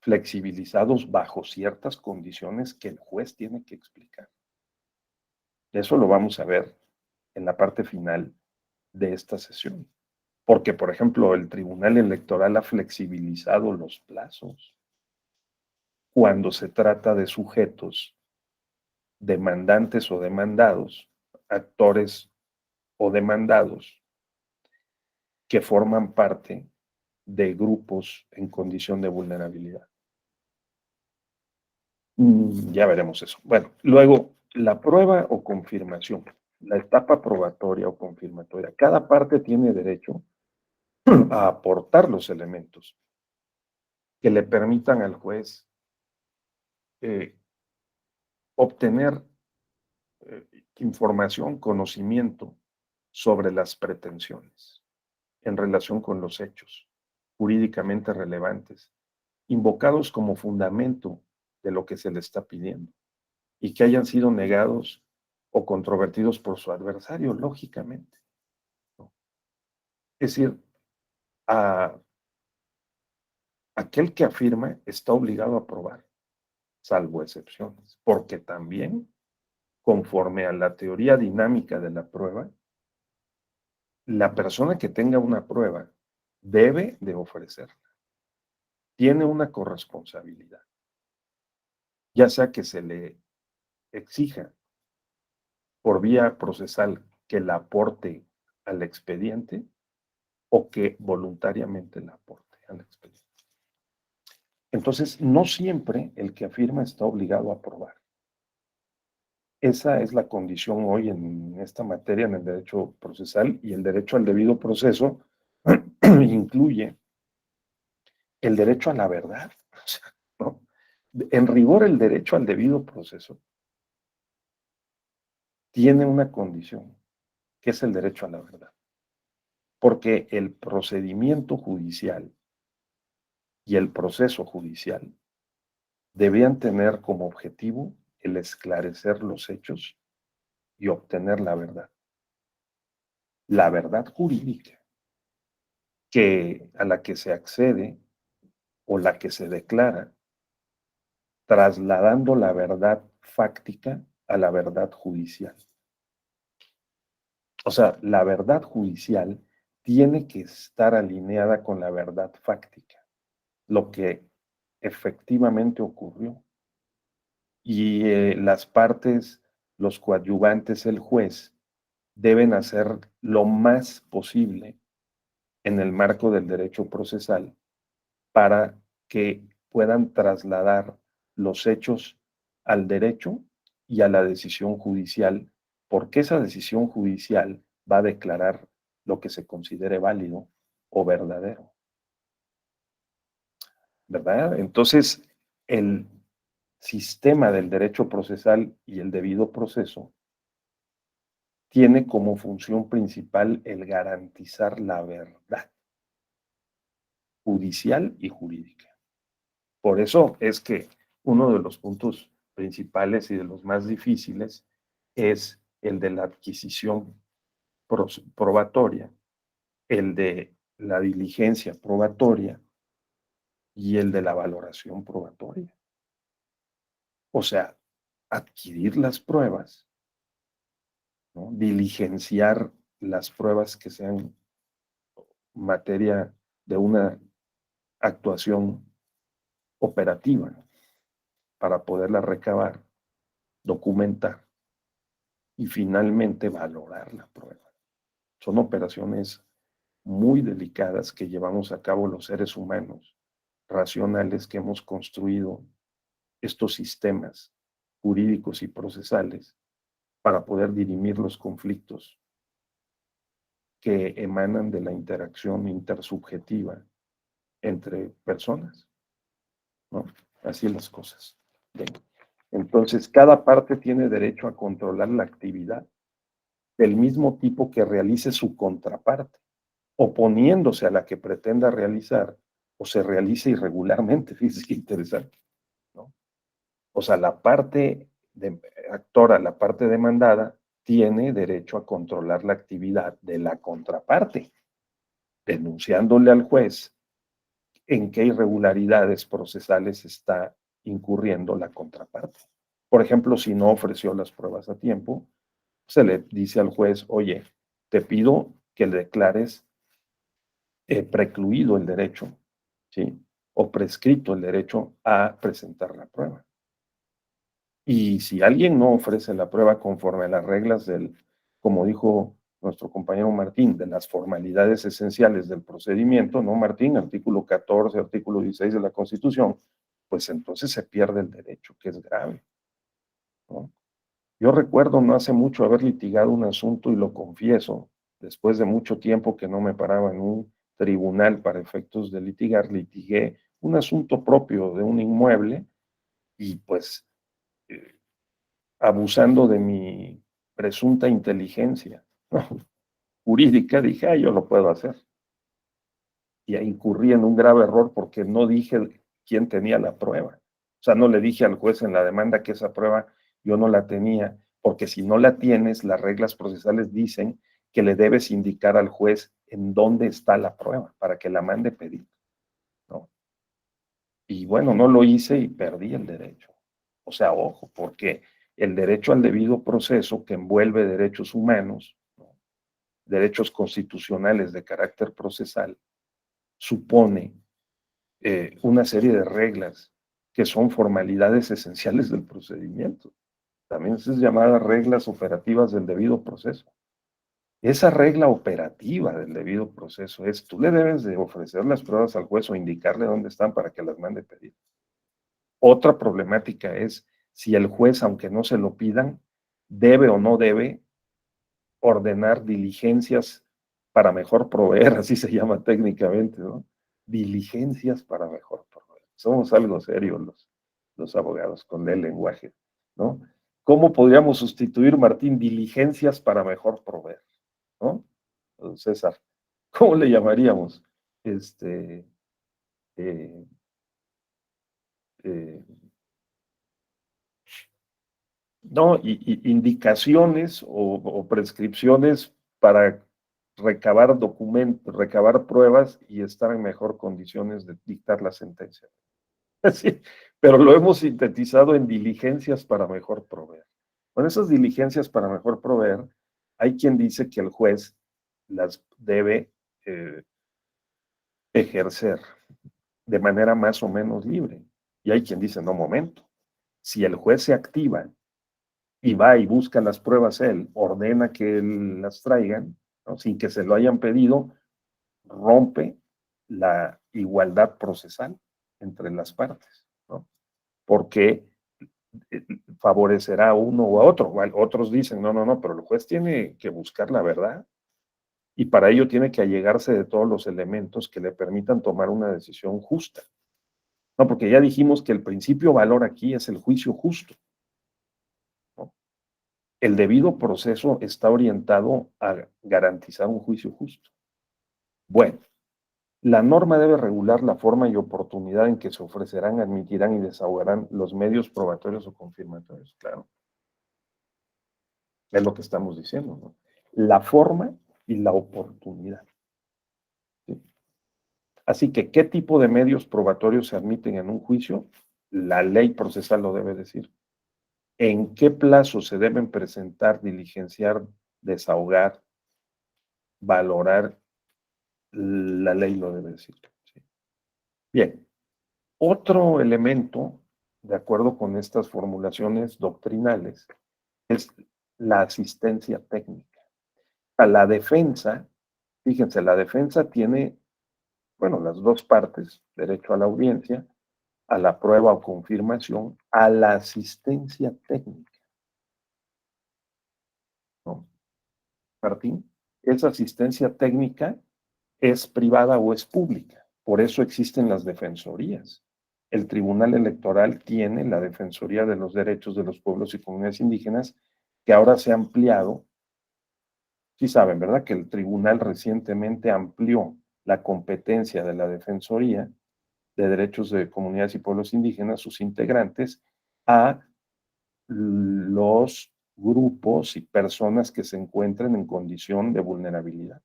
flexibilizados bajo ciertas condiciones que el juez tiene que explicar. Eso lo vamos a ver en la parte final de esta sesión. Porque, por ejemplo, el Tribunal Electoral ha flexibilizado los plazos cuando se trata de sujetos demandantes o demandados, actores o demandados que forman parte de grupos en condición de vulnerabilidad. Ya veremos eso. Bueno, luego, la prueba o confirmación, la etapa probatoria o confirmatoria. Cada parte tiene derecho a aportar los elementos que le permitan al juez eh, obtener información, conocimiento sobre las pretensiones en relación con los hechos jurídicamente relevantes, invocados como fundamento de lo que se le está pidiendo y que hayan sido negados o controvertidos por su adversario, lógicamente, ¿no? Es decir, a aquel que afirma está obligado a probar, salvo excepciones, porque también, conforme a la teoría dinámica de la prueba, la persona que tenga una prueba debe de ofrecerla, tiene una corresponsabilidad, ya sea que se le exija por vía procesal que la aporte al expediente o que voluntariamente la aporte al expediente. Entonces, no siempre el que afirma está obligado a probar. Esa es la condición hoy en esta materia, en el derecho procesal, y el derecho al debido proceso incluye el derecho a la verdad. O sea, ¿no? En rigor, el derecho al debido proceso tiene una condición, que es el derecho a la verdad. Porque el procedimiento judicial y el proceso judicial debían tener como objetivo el esclarecer los hechos y obtener la verdad. La verdad jurídica a la que se accede o la que se declara, trasladando la verdad fáctica a la verdad judicial. O sea, la verdad judicial tiene que estar alineada con la verdad fáctica, lo que efectivamente ocurrió. Y las partes, los coadyuvantes, el juez, deben hacer lo más posible en el marco del derecho procesal para que puedan trasladar los hechos al derecho y a la decisión judicial, porque esa decisión judicial va a declarar lo que se considere válido o verdadero, ¿verdad? Entonces, el sistema del derecho procesal y el debido proceso tiene como función principal el garantizar la verdad judicial y jurídica. Por eso es que uno de los puntos principales y de los más difíciles es el de la adquisición probatoria, el de la diligencia probatoria y el de la valoración probatoria. O sea, adquirir las pruebas, ¿no? Diligenciar las pruebas que sean materia de una actuación operativa para poderla recabar, documentar y finalmente valorar la prueba. Son operaciones muy delicadas que llevamos a cabo los seres humanos racionales que hemos construido estos sistemas jurídicos y procesales para poder dirimir los conflictos que emanan de la interacción intersubjetiva entre personas, ¿no? Así las cosas. Bien. Entonces, cada parte tiene derecho a controlar la actividad del mismo tipo que realice su contraparte, oponiéndose a la que pretenda realizar o se realice irregularmente. Fíjense qué interesante, ¿no? O sea, la parte actora, la parte demandada, tiene derecho a controlar la actividad de la contraparte, denunciándole al juez en qué irregularidades procesales está incurriendo la contraparte. Por ejemplo, si no ofreció las pruebas a tiempo, se le dice al juez, oye, te pido que le declares precluido el derecho, ¿sí? O prescrito el derecho a presentar la prueba. Y si alguien no ofrece la prueba conforme a las reglas del, como dijo nuestro compañero Martín, de las formalidades esenciales del procedimiento, ¿no, Martín? Artículo 14, artículo 16 de la Constitución, pues entonces se pierde el derecho, que es grave, ¿no? Yo recuerdo no hace mucho haber litigado un asunto, y lo confieso, después de mucho tiempo que no me paraba en un tribunal para efectos de litigar, litigué un asunto propio de un inmueble y pues abusando de mi presunta inteligencia, ¿no?, jurídica, dije, yo lo puedo hacer. Y incurrí en un grave error porque no dije quién tenía la prueba. O sea, no le dije al juez en la demanda que esa prueba yo no la tenía, porque si no la tienes, las reglas procesales dicen que le debes indicar al juez en dónde está la prueba para que la mande pedir, ¿no? Y bueno, no lo hice y perdí el derecho. O sea, ojo, porque el derecho al debido proceso, que envuelve derechos humanos, ¿no?, derechos constitucionales de carácter procesal, supone una serie de reglas que son formalidades esenciales del procedimiento. También se es llamada reglas operativas del debido proceso. Esa regla operativa del debido proceso es, tú le debes de ofrecer las pruebas al juez o indicarle dónde están para que las mande pedir. Otra problemática es si el juez, aunque no se lo pidan, debe o no debe ordenar diligencias para mejor proveer, así se llama técnicamente, ¿no? Diligencias para mejor proveer. Somos algo serios los abogados con el lenguaje, ¿no? ¿Cómo podríamos sustituir, Martín, diligencias para mejor proveer, ¿no? César, ¿cómo le llamaríamos? Eh, eh, no, indicaciones o prescripciones para recabar documentos, recabar pruebas y estar en mejor condiciones de dictar la sentencia. Sí, pero lo hemos sintetizado en diligencias para mejor proveer. Con esas diligencias para mejor proveer, hay quien dice que el juez las debe ejercer de manera más o menos libre. Y hay quien dice, no, momento, si el juez se activa y va y busca las pruebas él, ordena que las traigan, ¿no?, sin que se lo hayan pedido, rompe la igualdad procesal entre las partes, ¿no? Porque favorecerá a uno o a otro. Otros dicen, no, pero el juez tiene que buscar la verdad y para ello tiene que allegarse de todos los elementos que le permitan tomar una decisión justa. No, porque ya dijimos que el principio valor aquí es el juicio justo, ¿no? El debido proceso está orientado a garantizar un juicio justo. Bueno, la norma debe regular la forma y oportunidad en que se ofrecerán, admitirán y desahogarán los medios probatorios o confirmatorios. Claro, es lo que estamos diciendo, ¿no? La forma y la oportunidad, ¿sí? Así que, ¿qué tipo de medios probatorios se admiten en un juicio? La ley procesal lo debe decir. ¿En qué plazo se deben presentar, diligenciar, desahogar, valorar? La ley lo debe decir, ¿sí? Bien, otro elemento, de acuerdo con estas formulaciones doctrinales, es la asistencia técnica. A la defensa, fíjense, la defensa tiene, bueno, las dos partes, derecho a la audiencia, a la prueba o confirmación, a la asistencia técnica, ¿no? Martín, esa asistencia técnica es privada o es pública. Por eso existen las defensorías. El Tribunal Electoral tiene la Defensoría de los Derechos de los Pueblos y Comunidades Indígenas, que ahora se ha ampliado. Sí saben, ¿verdad? Que el tribunal recientemente amplió la competencia de la Defensoría de Derechos de Comunidades y Pueblos Indígenas, sus integrantes, a los grupos y personas que se encuentren en condición de vulnerabilidad.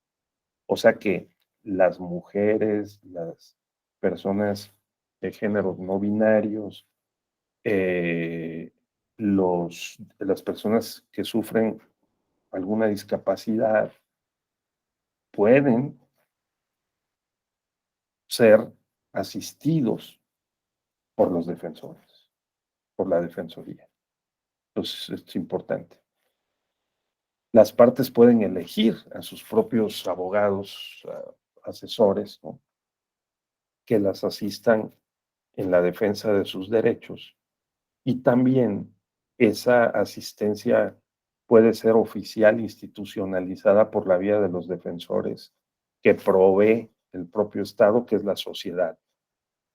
O sea que las mujeres, las personas de géneros no binarios, las personas que sufren alguna discapacidad, pueden ser asistidos por los defensores, por la defensoría. Entonces, es importante. Las partes pueden elegir a sus propios abogados, asesores, ¿no?, que las asistan en la defensa de sus derechos. Y también esa asistencia puede ser oficial, institucionalizada por la vía de los defensores que provee el propio Estado, que es la sociedad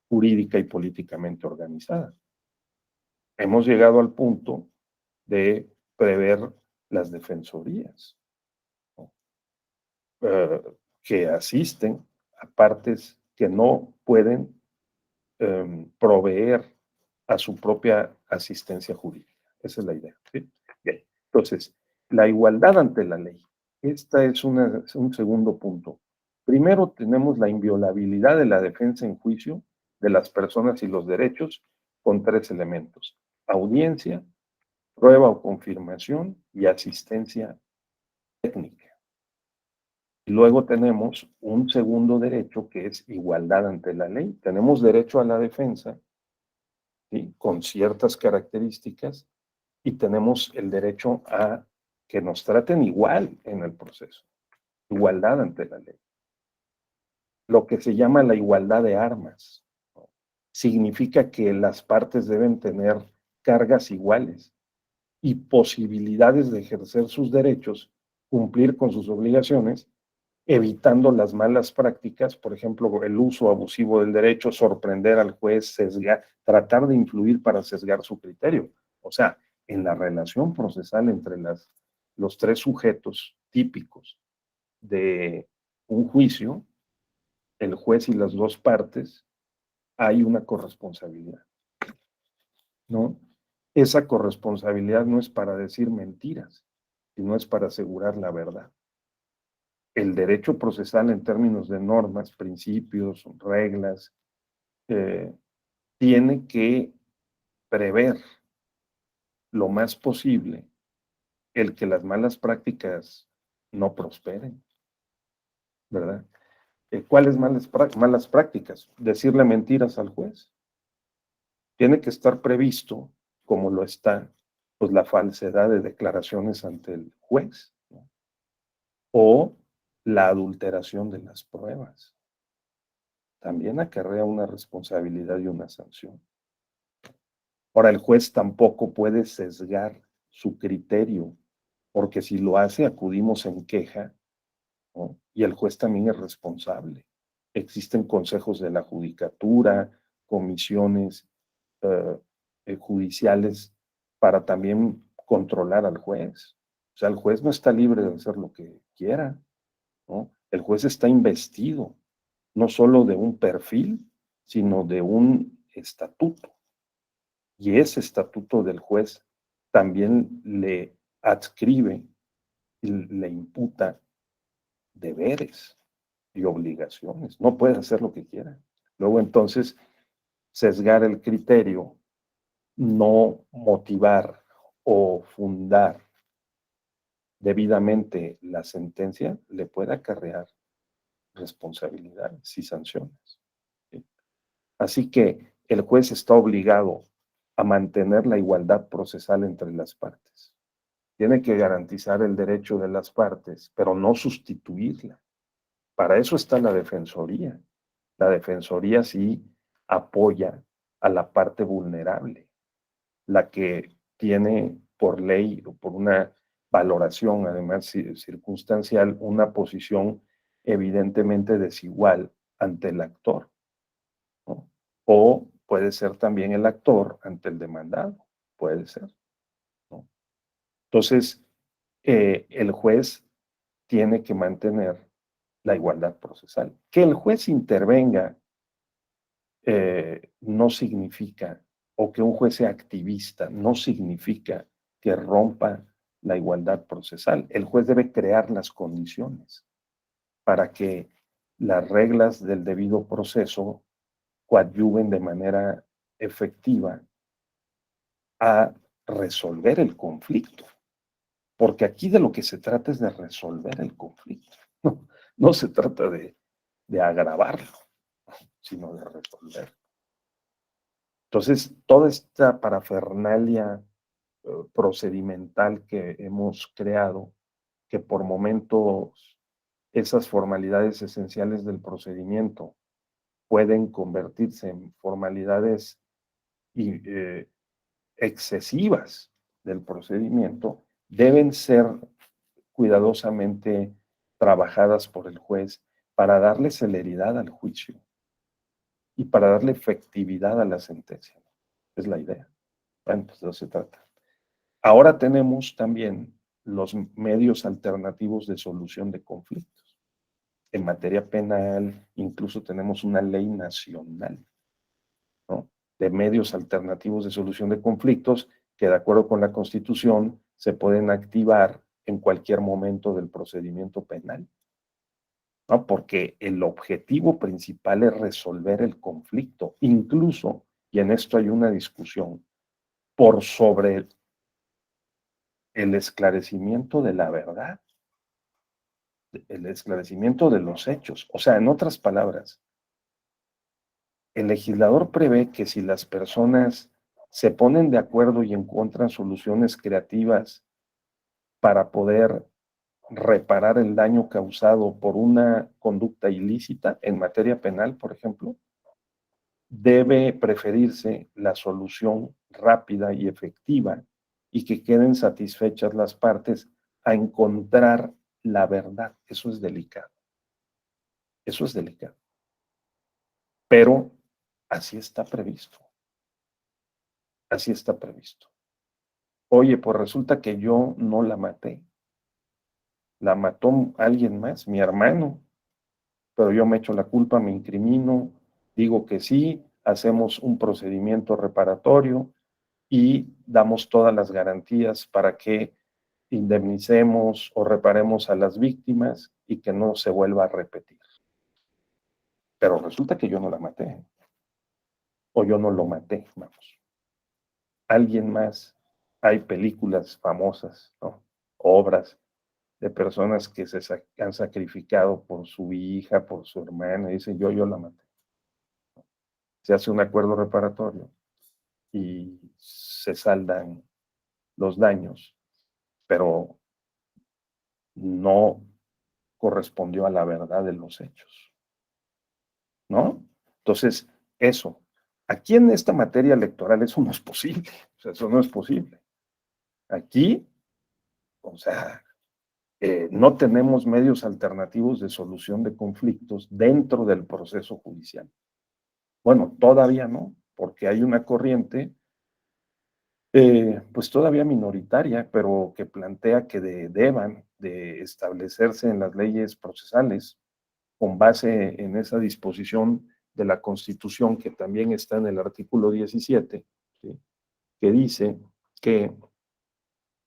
jurídica y políticamente organizada. Hemos llegado al punto de prever las defensorías, ¿no?, que asisten a partes que no pueden proveer a su propia asistencia jurídica. Esa es la idea, ¿sí? Bien. Entonces, la igualdad ante la ley. Esta es un segundo punto. Primero tenemos la inviolabilidad de la defensa en juicio de las personas y los derechos con tres elementos: audiencia, prueba o confirmación y asistencia técnica. Y luego tenemos un segundo derecho que es igualdad ante la ley. Tenemos derecho a la defensa, ¿sí?, con ciertas características, y tenemos el derecho a que nos traten igual en el proceso. Igualdad ante la ley. Lo que se llama la igualdad de armas, ¿no?, significa que las partes deben tener cargas iguales y posibilidades de ejercer sus derechos, cumplir con sus obligaciones, evitando las malas prácticas, por ejemplo, el uso abusivo del derecho, sorprender al juez, sesgar, tratar de influir para sesgar su criterio. O sea, en la relación procesal entre los tres sujetos típicos de un juicio, el juez y las dos partes, hay una corresponsabilidad, ¿no? Esa corresponsabilidad no es para decir mentiras, sino es para asegurar la verdad. El derecho procesal en términos de normas, principios, reglas, tiene que prever lo más posible el que las malas prácticas no prosperen, ¿verdad? ¿Cuáles malas prácticas? Decirle mentiras al juez. Tiene que estar previsto, como lo está, pues la falsedad de declaraciones ante el juez, ¿no?, o la adulteración de las pruebas. También acarrea una responsabilidad y una sanción. Ahora, el juez tampoco puede sesgar su criterio, porque si lo hace, acudimos en queja, ¿no?, y el juez también es responsable. Existen consejos de la judicatura, comisiones judiciales para también controlar al juez. O sea, el juez no está libre de hacer lo que quiera, ¿no? El juez está investido, no solo de un perfil, sino de un estatuto. Y ese estatuto del juez también le adscribe y le imputa deberes y obligaciones. No puede hacer lo que quiera. Luego, entonces, sesgar el criterio, no motivar o fundar debidamente la sentencia, le puede acarrear responsabilidades y sanciones, ¿sí? Así que el juez está obligado a mantener la igualdad procesal entre las partes. Tiene que garantizar el derecho de las partes, pero no sustituirla. Para eso está la defensoría. La defensoría sí apoya a la parte vulnerable, la que tiene por ley o por una valoración, además circunstancial, una posición evidentemente desigual ante el actor, ¿no? O puede ser también el actor ante el demandado, puede ser, ¿no? Entonces, el juez tiene que mantener la igualdad procesal. Que el juez intervenga no significa, o que un juez sea activista, no significa que rompa la igualdad procesal. El juez debe crear las condiciones para que las reglas del debido proceso coadyuven de manera efectiva a resolver el conflicto. Porque aquí de lo que se trata es de resolver el conflicto. No, no se trata de agravarlo, sino de resolverlo. Entonces, toda esta parafernalia procedimental que hemos creado, que por momentos esas formalidades esenciales del procedimiento pueden convertirse en formalidades excesivas del procedimiento, deben ser cuidadosamente trabajadas por el juez para darle celeridad al juicio y para darle efectividad a la sentencia. Es la idea. Bueno, pues de eso se trata. Ahora tenemos también los medios alternativos de solución de conflictos. En materia penal, incluso tenemos una ley nacional, ¿no?, de medios alternativos de solución de conflictos que, de acuerdo con la Constitución, se pueden activar en cualquier momento del procedimiento penal, ¿no? Porque el objetivo principal es resolver el conflicto, incluso, y en esto hay una discusión, por sobre el esclarecimiento de la verdad, el esclarecimiento de los hechos. O sea, en otras palabras, el legislador prevé que si las personas se ponen de acuerdo y encuentran soluciones creativas para poder reparar el daño causado por una conducta ilícita en materia penal, por ejemplo, debe preferirse la solución rápida y efectiva y que queden satisfechas las partes a encontrar la verdad. Eso es delicado. Eso es delicado. Pero así está previsto. Así está previsto. Oye, pues resulta que yo no la maté. La mató alguien más, mi hermano, pero yo me echo la culpa, me incrimino, digo que sí, hacemos un procedimiento reparatorio y damos todas las garantías para que indemnicemos o reparemos a las víctimas y que no se vuelva a repetir. Pero resulta que yo no la maté, o yo no lo maté, vamos. Alguien más, hay películas famosas, ¿no?, obras de personas que se han sacrificado por su hija, por su hermana, y dicen, yo la maté. Se hace un acuerdo reparatorio y se saldan los daños, pero no correspondió a la verdad de los hechos, ¿no? Entonces, eso, aquí en esta materia electoral eso no es posible, o sea, eso no es posible. Aquí, o sea, no tenemos medios alternativos de solución de conflictos dentro del proceso judicial. Bueno, todavía no, porque hay una corriente pues todavía minoritaria, pero que plantea que deban de establecerse en las leyes procesales con base en esa disposición de la Constitución que también está en el artículo 17, ¿sí?, que dice que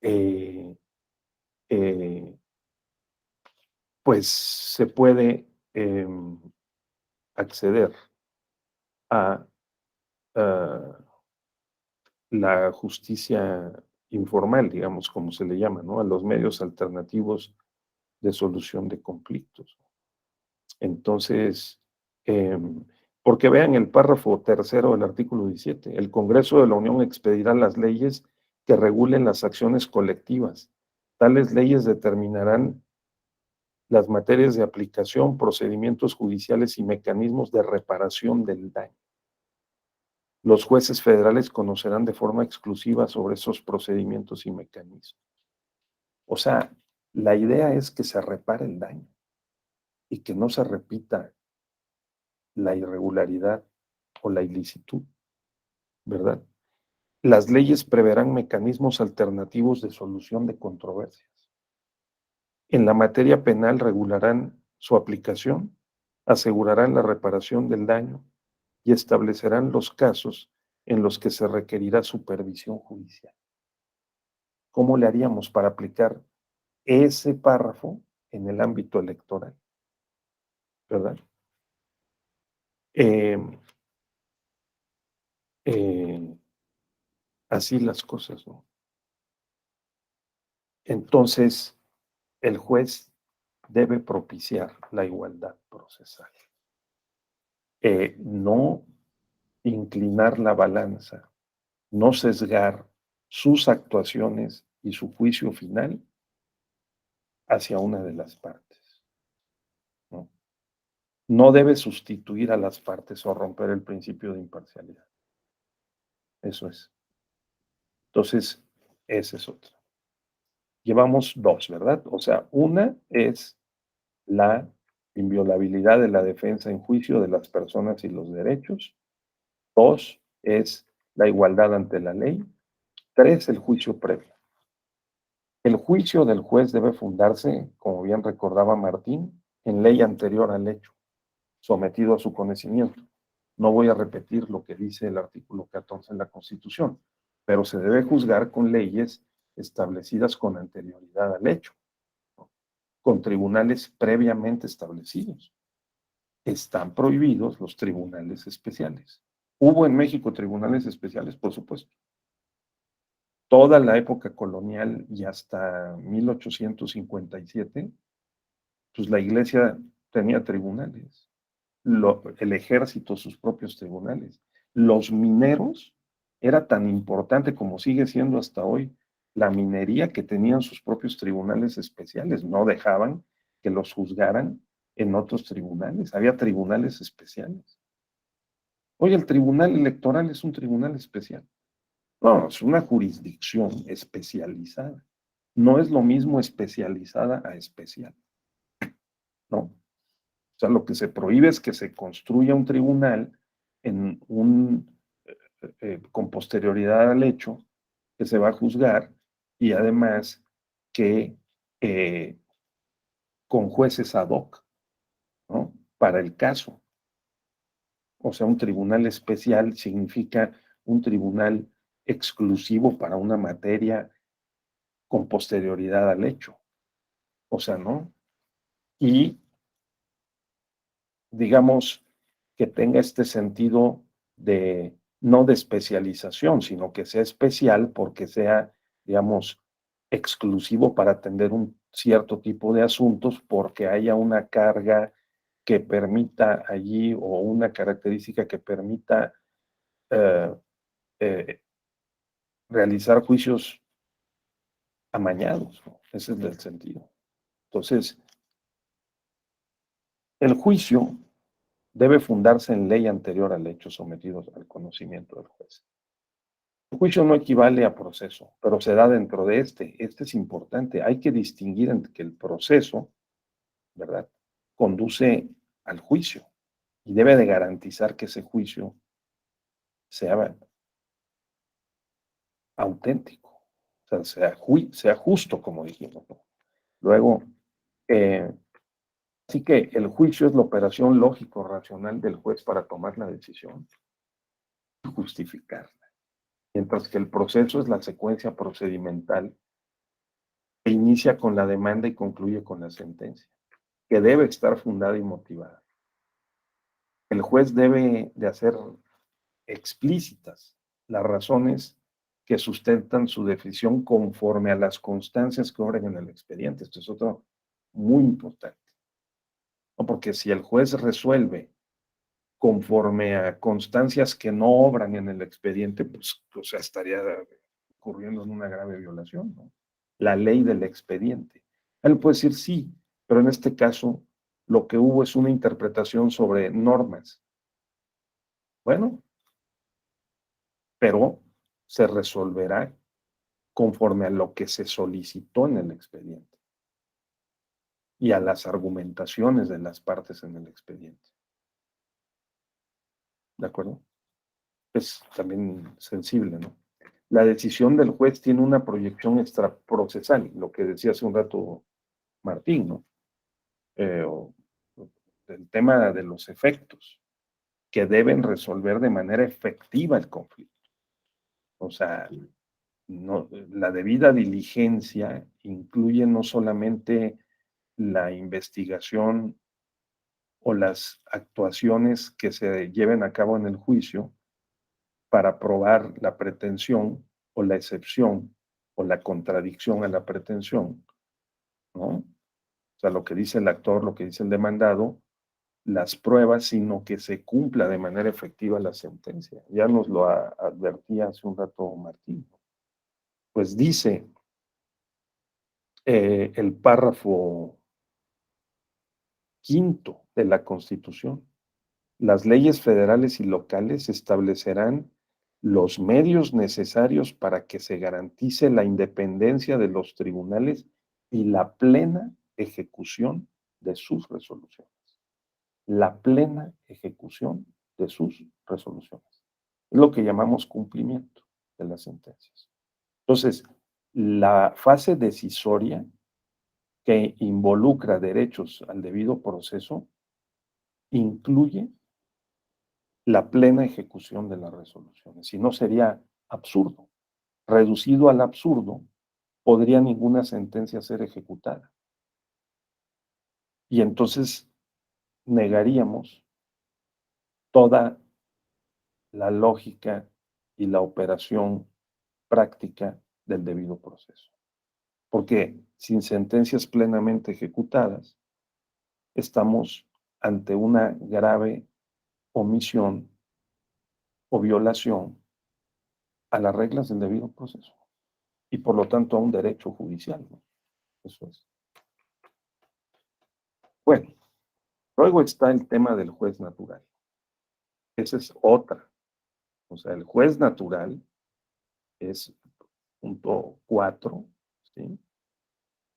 eh, eh, pues se puede acceder a la justicia informal, digamos, como se le llama, ¿no?, a los medios alternativos de solución de conflictos. Entonces, Porque vean el párrafo tercero del artículo 17. El Congreso de la Unión expedirá las leyes que regulen las acciones colectivas. Tales leyes determinarán las materias de aplicación, procedimientos judiciales y mecanismos de reparación del daño. Los jueces federales conocerán de forma exclusiva sobre esos procedimientos y mecanismos. O sea, la idea es que se repare el daño y que no se repita la irregularidad o la ilicitud, ¿verdad? Las leyes preverán mecanismos alternativos de solución de controversias. En la materia penal regularán su aplicación, asegurarán la reparación del daño y establecerán los casos en los que se requerirá supervisión judicial. ¿Cómo le haríamos para aplicar ese párrafo en el ámbito electoral? ¿Verdad? Así las cosas, ¿no? Entonces, el juez debe propiciar la igualdad procesal. No inclinar la balanza, no sesgar sus actuaciones y su juicio final hacia una de las partes. ¿No? No debe sustituir a las partes o romper el principio de imparcialidad. Eso es. Entonces, ese es otro. Llevamos dos, ¿verdad? O sea, una es la inviolabilidad de la defensa en juicio de las personas y los derechos. Dos es la igualdad ante la ley. Tres, el juicio previo. El juicio del juez debe fundarse, como bien recordaba Martín, en ley anterior al hecho, sometido a su conocimiento. No voy a repetir lo que dice el artículo 14 en la Constitución, pero se debe juzgar con leyes establecidas con anterioridad al hecho, ¿no? Con tribunales previamente establecidos. Están prohibidos los tribunales especiales. ¿Hubo en México tribunales especiales? Por supuesto. Toda la época colonial y hasta 1857, pues la iglesia tenía tribunales, el ejército sus propios tribunales. Los mineros era tan importante como sigue siendo hasta hoy la minería, que tenían sus propios tribunales especiales, no dejaban que los juzgaran en otros tribunales, había tribunales especiales. Hoy el tribunal electoral es un tribunal especial. No, es una jurisdicción especializada. No es lo mismo especializada a especial, ¿no? O sea, lo que se prohíbe es que se construya un tribunal con posterioridad al hecho que se va a juzgar, y además que con jueces ad hoc, ¿no? Para el caso. O sea, un tribunal especial significa un tribunal exclusivo para una materia con posterioridad al hecho. O sea, ¿no? Y digamos que tenga este sentido de no de especialización, sino que sea especial porque sea, digamos, exclusivo para atender un cierto tipo de asuntos, porque haya una carga que permita allí, o una característica que permita eh, eh, realizar juicios amañados, ¿no? Ese es el sentido. Entonces, el juicio debe fundarse en ley anterior al hecho sometido al conocimiento del juez. El juicio no equivale a proceso, pero se da dentro de este. Este es importante. Hay que distinguir entre que el proceso, ¿verdad?, conduce al juicio y debe de garantizar que ese juicio sea auténtico, o sea, sea justo, como dijimos, ¿no? Luego, así que el juicio es la operación lógico-racional del juez para tomar la decisión y justificarla, mientras que el proceso es la secuencia procedimental que inicia con la demanda y concluye con la sentencia, que debe estar fundada y motivada. El juez debe de hacer explícitas las razones que sustentan su decisión conforme a las constancias que obran en el expediente. Esto es otro muy importante, ¿no? Porque si el juez resuelve conforme a constancias que no obran en el expediente, pues, o sea, estaría ocurriendo en una grave violación, ¿no? La ley del expediente. Él puede decir sí, pero en este caso lo que hubo es una interpretación sobre normas. Bueno, pero se resolverá conforme a lo que se solicitó en el expediente y a las argumentaciones de las partes en el expediente. ¿De acuerdo? Es también sensible, ¿no? La decisión del juez tiene una proyección extraprocesal, lo que decía hace un rato Martín, ¿no? O el tema de los efectos, que deben resolver de manera efectiva el conflicto. O sea, no, la debida diligencia incluye no solamente la investigación o las actuaciones que se lleven a cabo en el juicio para probar la pretensión o la excepción o la contradicción a la pretensión, ¿no? O sea, lo que dice el actor, lo que dice el demandado, las pruebas, sino que se cumpla de manera efectiva la sentencia. Ya nos lo advertía hace un rato Martín. Pues dice el párrafo 5º de la Constitución: las leyes federales y locales establecerán los medios necesarios para que se garantice la independencia de los tribunales y la plena ejecución de sus resoluciones. La plena ejecución de sus resoluciones. Es lo que llamamos cumplimiento de las sentencias. Entonces, la fase decisoria que involucra derechos al debido proceso incluye la plena ejecución de las resoluciones. Si no, sería absurdo. Reducido al absurdo, podría ninguna sentencia ser ejecutada. Y entonces negaríamos toda la lógica y la operación práctica del debido proceso. Porque sin sentencias plenamente ejecutadas, estamos ante una grave omisión o violación a las reglas del debido proceso y por lo tanto a un derecho judicial, ¿no? Eso es. Bueno, luego está el tema del juez natural. Esa es otra. O sea, el juez natural es punto 4, ¿sí?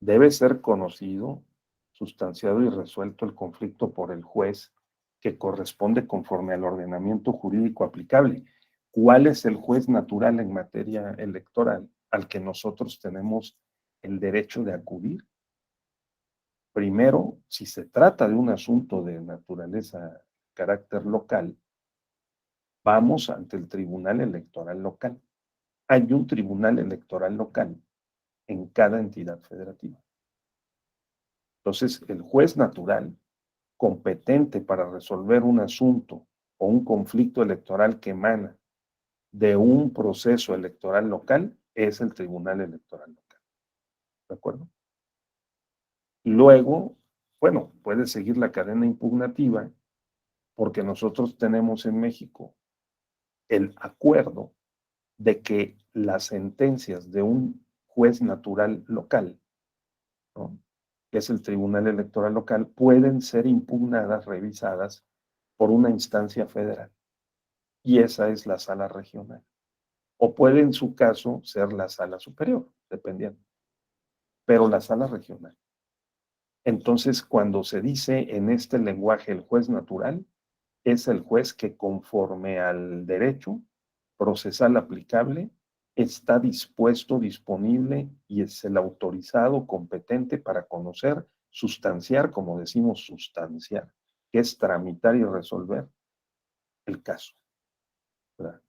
Debe ser conocido, sustanciado y resuelto el conflicto por el juez que corresponde conforme al ordenamiento jurídico aplicable. ¿Cuál es el juez natural en materia electoral al que nosotros tenemos el derecho de acudir? Primero, si se trata de un asunto de naturaleza, carácter local, vamos ante el Tribunal Electoral Local. Hay un Tribunal Electoral Local en cada entidad federativa. Entonces, el juez natural competente para resolver un asunto o un conflicto electoral que emana de un proceso electoral local es el Tribunal Electoral Local. ¿De acuerdo? Luego, bueno, puede seguir la cadena impugnativa porque nosotros tenemos en México el acuerdo de que las sentencias de un juez natural local, ¿no?, que es el Tribunal Electoral Local, pueden ser impugnadas, revisadas por una instancia federal. Y esa es la sala regional. O puede en su caso ser la sala superior, dependiendo. Pero la sala regional. Entonces, cuando se dice en este lenguaje el juez natural, es el juez que conforme al derecho procesal aplicable está dispuesto, disponible y es el autorizado competente para conocer, sustanciar, como decimos sustanciar, que es tramitar y resolver el caso, ¿verdad?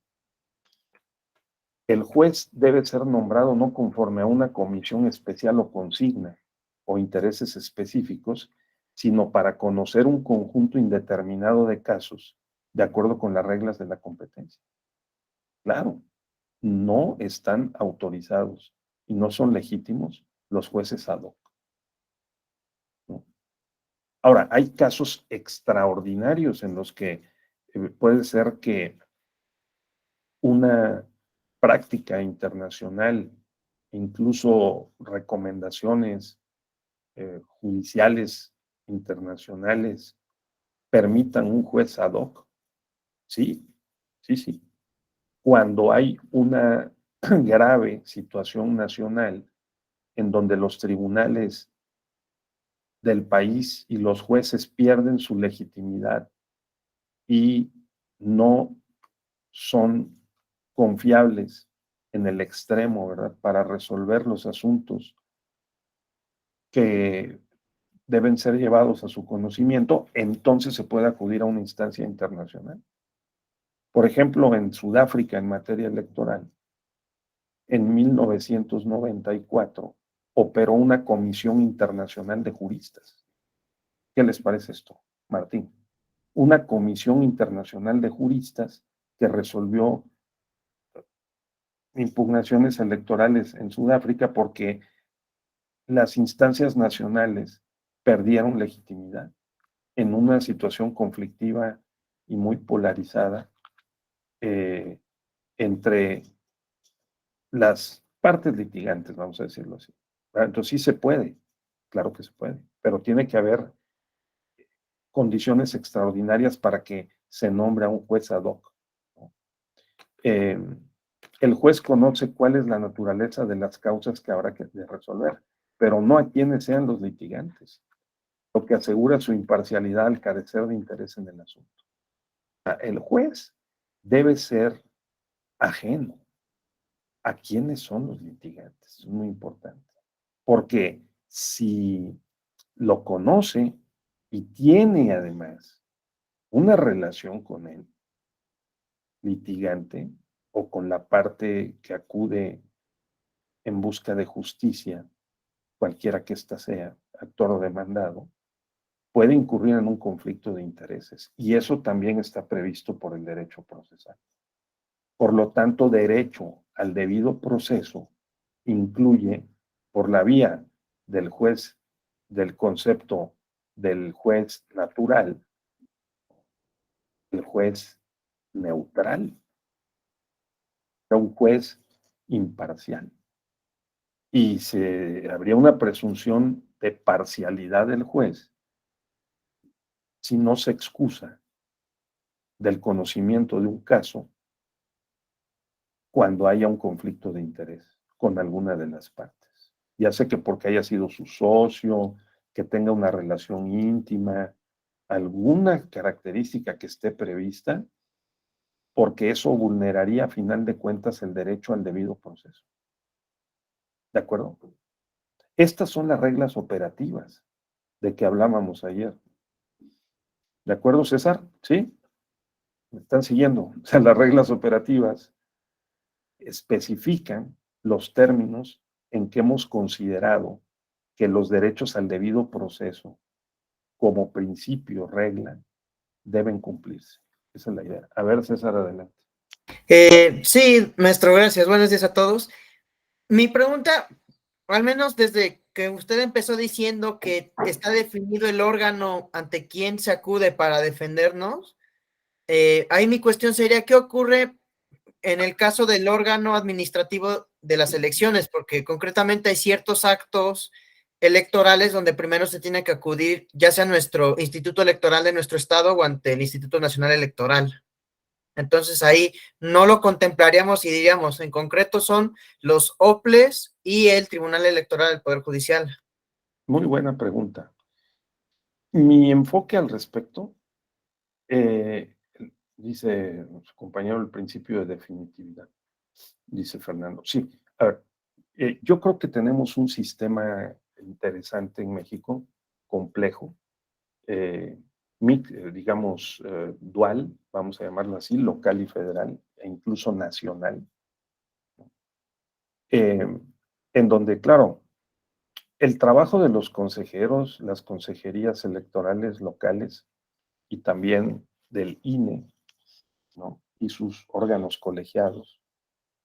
El juez debe ser nombrado no conforme a una comisión especial o consigna o intereses específicos, sino para conocer un conjunto indeterminado de casos de acuerdo con las reglas de la competencia. Claro, no están autorizados y no son legítimos los jueces ad hoc, ¿no? Ahora, hay casos extraordinarios en los que puede ser que una práctica internacional, incluso recomendaciones judiciales internacionales, permitan un juez ad hoc. Sí, sí, sí. Cuando hay una grave situación nacional en donde los tribunales del país y los jueces pierden su legitimidad y no son confiables en el extremo, ¿verdad?, para resolver los asuntos que deben ser llevados a su conocimiento, entonces se puede acudir a una instancia internacional. Por ejemplo, en Sudáfrica, en materia electoral, en 1994 operó una comisión internacional de juristas. ¿Qué les parece esto, Martín? Una comisión internacional de juristas que resolvió impugnaciones electorales en Sudáfrica porque las instancias nacionales perdieron legitimidad en una situación conflictiva y muy polarizada eh, entre las partes litigantes, vamos a decirlo así. Entonces sí se puede, claro que se puede, pero tiene que haber condiciones extraordinarias para que se nombre a un juez ad hoc, ¿no? El juez conoce cuál es la naturaleza de las causas que habrá que resolver, pero no a quienes sean los litigantes, lo que asegura su imparcialidad al carecer de interés en el asunto. El juez debe ser ajeno a quiénes son los litigantes, es muy importante, porque si lo conoce y tiene además una relación con el litigante o con la parte que acude en busca de justicia, cualquiera que ésta sea, actor o demandado, puede incurrir en un conflicto de intereses. Y eso también está previsto por el derecho procesal. Por lo tanto, derecho al debido proceso incluye, por la vía del juez, del concepto del juez natural, el juez neutral, un juez imparcial. Y habría una presunción de parcialidad del juez si no se excusa del conocimiento de un caso cuando haya un conflicto de interés con alguna de las partes. Ya sé que porque haya sido su socio, que tenga una relación íntima, alguna característica que esté prevista, porque eso vulneraría a final de cuentas el derecho al debido proceso. ¿De acuerdo? Estas son las reglas operativas de que hablábamos ayer. ¿De acuerdo, César? ¿Sí? ¿Me están siguiendo? O sea, las reglas operativas especifican los términos en que hemos considerado que los derechos al debido proceso, como principio, regla, deben cumplirse. Esa es la idea. A ver, César, adelante. Sí, maestro, gracias. Buenos días a todos. Mi pregunta, al menos desde que usted empezó diciendo que está definido el órgano ante quien se acude para defendernos, ahí mi cuestión sería, ¿qué ocurre en el caso del órgano administrativo de las elecciones? Porque concretamente hay ciertos actos electorales donde primero se tiene que acudir, ya sea nuestro instituto electoral de nuestro estado o ante el Instituto Nacional Electoral. Entonces ahí no lo contemplaríamos y diríamos, en concreto son los OPLES y el Tribunal Electoral del Poder Judicial. Muy buena pregunta. Mi enfoque al respecto, dice su compañero, el principio de definitividad, dice Fernando. Sí, a ver, yo creo que tenemos un sistema interesante en México, complejo, digamos, dual, vamos a llamarlo así, local y federal, e incluso nacional, en donde, claro, el trabajo de los consejeros, las consejerías electorales locales y también del INE, ¿no?, y sus órganos colegiados,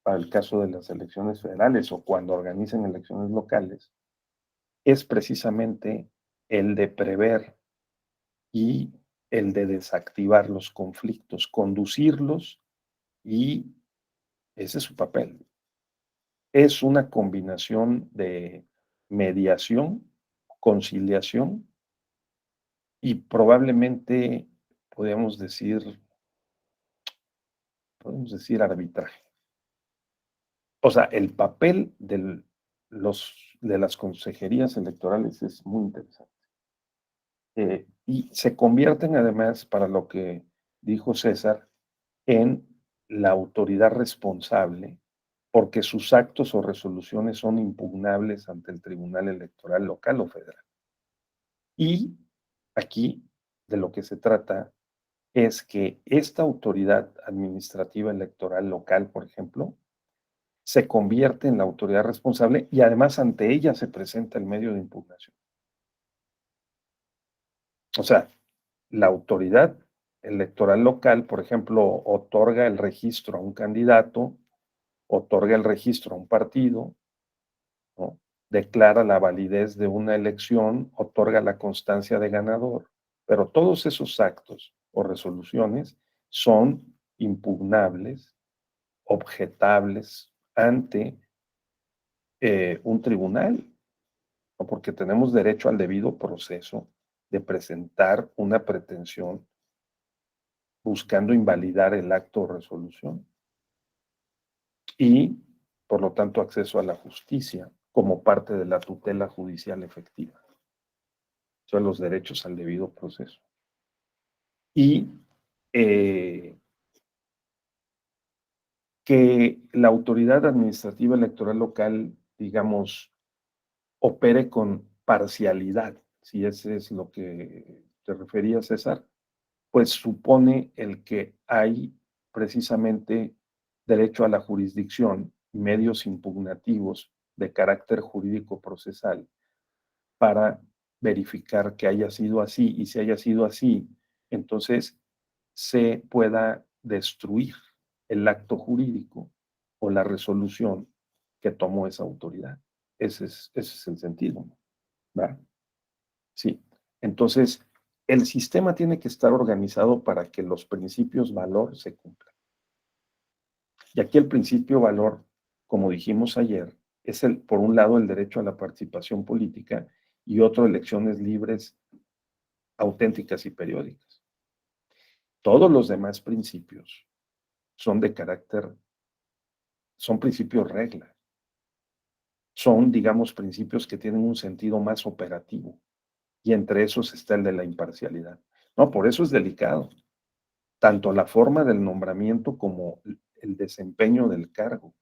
para el caso de las elecciones federales o cuando organicen elecciones locales, es precisamente el de prever y el de desactivar los conflictos, conducirlos, y ese es su papel. Es una combinación de mediación, conciliación y probablemente podemos decir arbitraje. O sea, el papel de las consejerías electorales es muy interesante. Y se convierten además, para lo que dijo César, en la autoridad responsable, porque sus actos o resoluciones son impugnables ante el Tribunal Electoral local o federal. Y aquí de lo que se trata es que esta autoridad administrativa electoral local, por ejemplo, se convierte en la autoridad responsable y además ante ella se presenta el medio de impugnación. O sea, la autoridad electoral local, por ejemplo, otorga el registro a un candidato, otorga el registro a un partido, ¿no? Declara la validez de una elección, otorga la constancia de ganador, pero todos esos actos o resoluciones son impugnables, objetables ante un tribunal, ¿no? Porque tenemos derecho al debido proceso de presentar una pretensión buscando invalidar el acto o resolución y, por lo tanto, acceso a la justicia como parte de la tutela judicial efectiva. Son los derechos al debido proceso. Y que la autoridad administrativa electoral local, digamos, opere con parcialidad, si ese es lo que te refería, César, pues supone el que hay precisamente derecho a la jurisdicción y medios impugnativos de carácter jurídico procesal para verificar que haya sido así, y si haya sido así, entonces se pueda destruir el acto jurídico o la resolución que tomó esa autoridad. Ese es el sentido, ¿verdad? Sí. Entonces, el sistema tiene que estar organizado para que los principios valor se cumplan. Y aquí el principio valor, como dijimos ayer, es por un lado, el derecho a la participación política y otro, elecciones libres, auténticas y periódicas. Todos los demás principios son de carácter, son principios regla. Son, digamos, principios que tienen un sentido más operativo. Y entre esos está el de la imparcialidad. No, por eso es delicado. Tanto la forma del nombramiento como el desempeño del cargo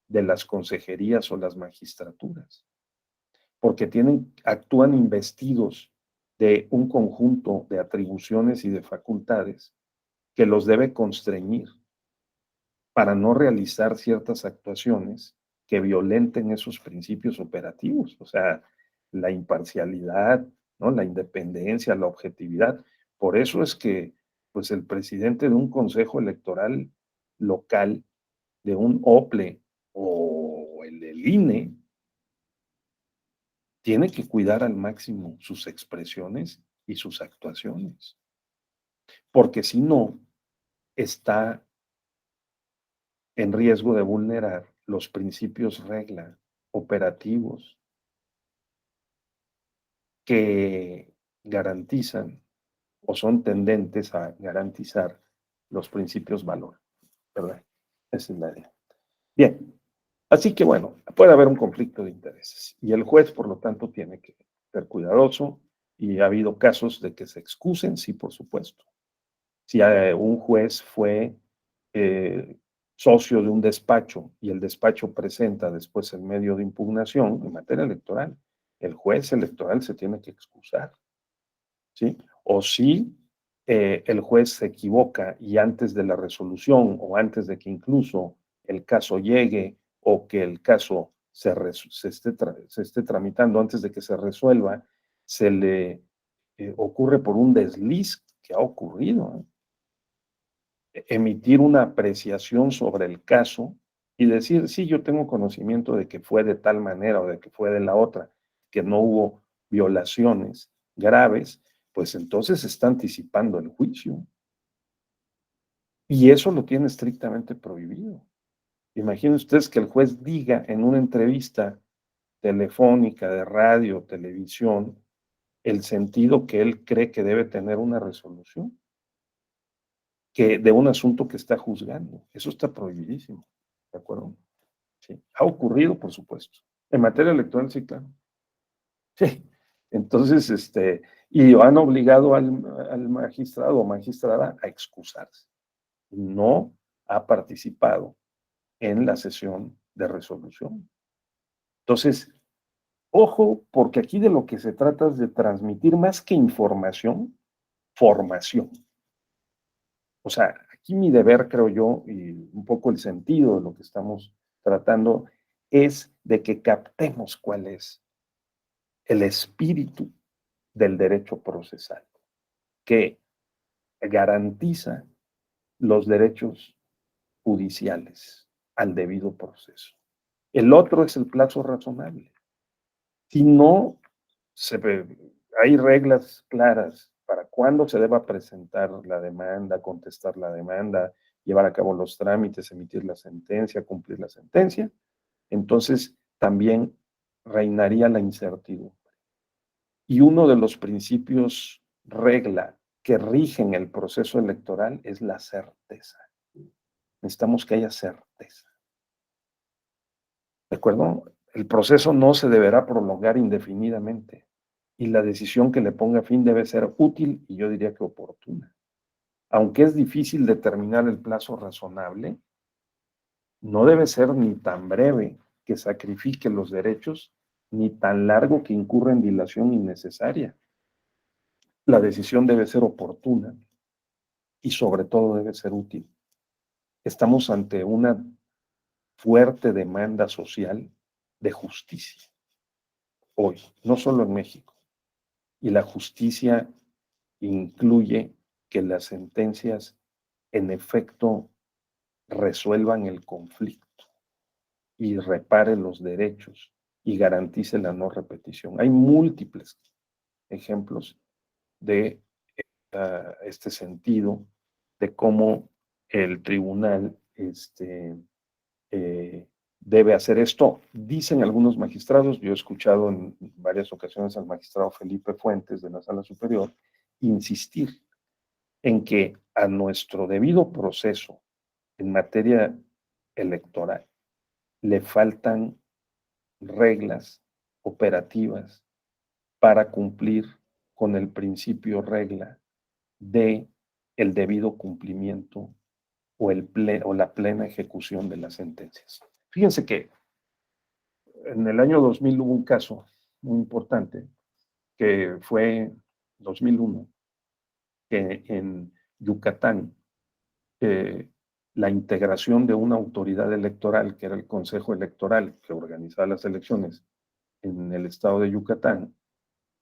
de las consejerías o las magistraturas, porque actúan investidos de un conjunto de atribuciones y de facultades que los debe constreñir para no realizar ciertas actuaciones que violenten esos principios operativos, o sea, la imparcialidad, ¿no? La independencia, la objetividad. Por eso es que, pues, el presidente de un consejo electoral local, de un OPLE o el del INE, tiene que cuidar al máximo sus expresiones y sus actuaciones, porque si no, está en riesgo de vulnerar los principios regla operativos que garantizan o son tendentes a garantizar los principios valor, ¿verdad? Esa es la idea. Bien, así que bueno, puede haber un conflicto de intereses y el juez, por lo tanto, tiene que ser cuidadoso, y ha habido casos de que se excusen, sí, por supuesto. Si un juez fue socio de un despacho y el despacho presenta después el medio de impugnación en materia electoral, el juez electoral se tiene que excusar, ¿sí? O si el juez se equivoca y antes de la resolución o antes de que incluso el caso llegue o que el caso se esté tramitando, antes de que se resuelva, se le ocurre por un desliz que ha ocurrido, emitir una apreciación sobre el caso y decir, sí, yo tengo conocimiento de que fue de tal manera o de que fue de la otra, que no hubo violaciones graves, pues entonces está anticipando el juicio. Y eso lo tiene estrictamente prohibido. Imaginen ustedes que el juez diga en una entrevista telefónica, de radio, televisión, el sentido que él cree que debe tener una resolución, que de un asunto que está juzgando. Eso está prohibidísimo, ¿de acuerdo? Sí. Ha ocurrido, por supuesto. En materia electoral, sí, claro. Sí. Entonces, y han obligado al magistrado o magistrada a excusarse. No ha participado en la sesión de resolución. Entonces, ojo, porque aquí de lo que se trata es de transmitir más que información, formación. O sea, aquí mi deber, creo yo, y un poco el sentido de lo que estamos tratando, es de que captemos cuál es el espíritu del derecho procesal, que garantiza los derechos judiciales al debido proceso. El otro es el plazo razonable. Si no hay reglas claras para cuándo se deba presentar la demanda, contestar la demanda, llevar a cabo los trámites, emitir la sentencia, cumplir la sentencia, entonces también reinaría la incertidumbre. Y uno de los principios regla que rigen el proceso electoral es la certeza. Necesitamos que haya certeza. ¿De acuerdo? El proceso no se deberá prolongar indefinidamente y la decisión que le ponga fin debe ser útil y yo diría que oportuna. Aunque es difícil determinar el plazo razonable, no debe ser ni tan breve que sacrifique los derechos, ni tan largo que incurra en dilación innecesaria. La decisión debe ser oportuna y sobre todo debe ser útil. Estamos ante una fuerte demanda social de justicia hoy, no solo en México. Y la justicia incluye que las sentencias en efecto resuelvan el conflicto y reparen los derechos y garantice la no repetición. Hay múltiples ejemplos de este sentido, de cómo el tribunal debe hacer esto. Dicen algunos magistrados, yo he escuchado en varias ocasiones al magistrado Felipe Fuentes de la Sala Superior insistir en que a nuestro debido proceso en materia electoral le faltan reglas operativas para cumplir con el principio regla de el debido cumplimiento o la plena ejecución de las sentencias. Fíjense que en el año 2000 hubo un caso muy importante que fue 2001, que en Yucatán la integración de una autoridad electoral, que era el Consejo Electoral, que organizaba las elecciones en el estado de Yucatán,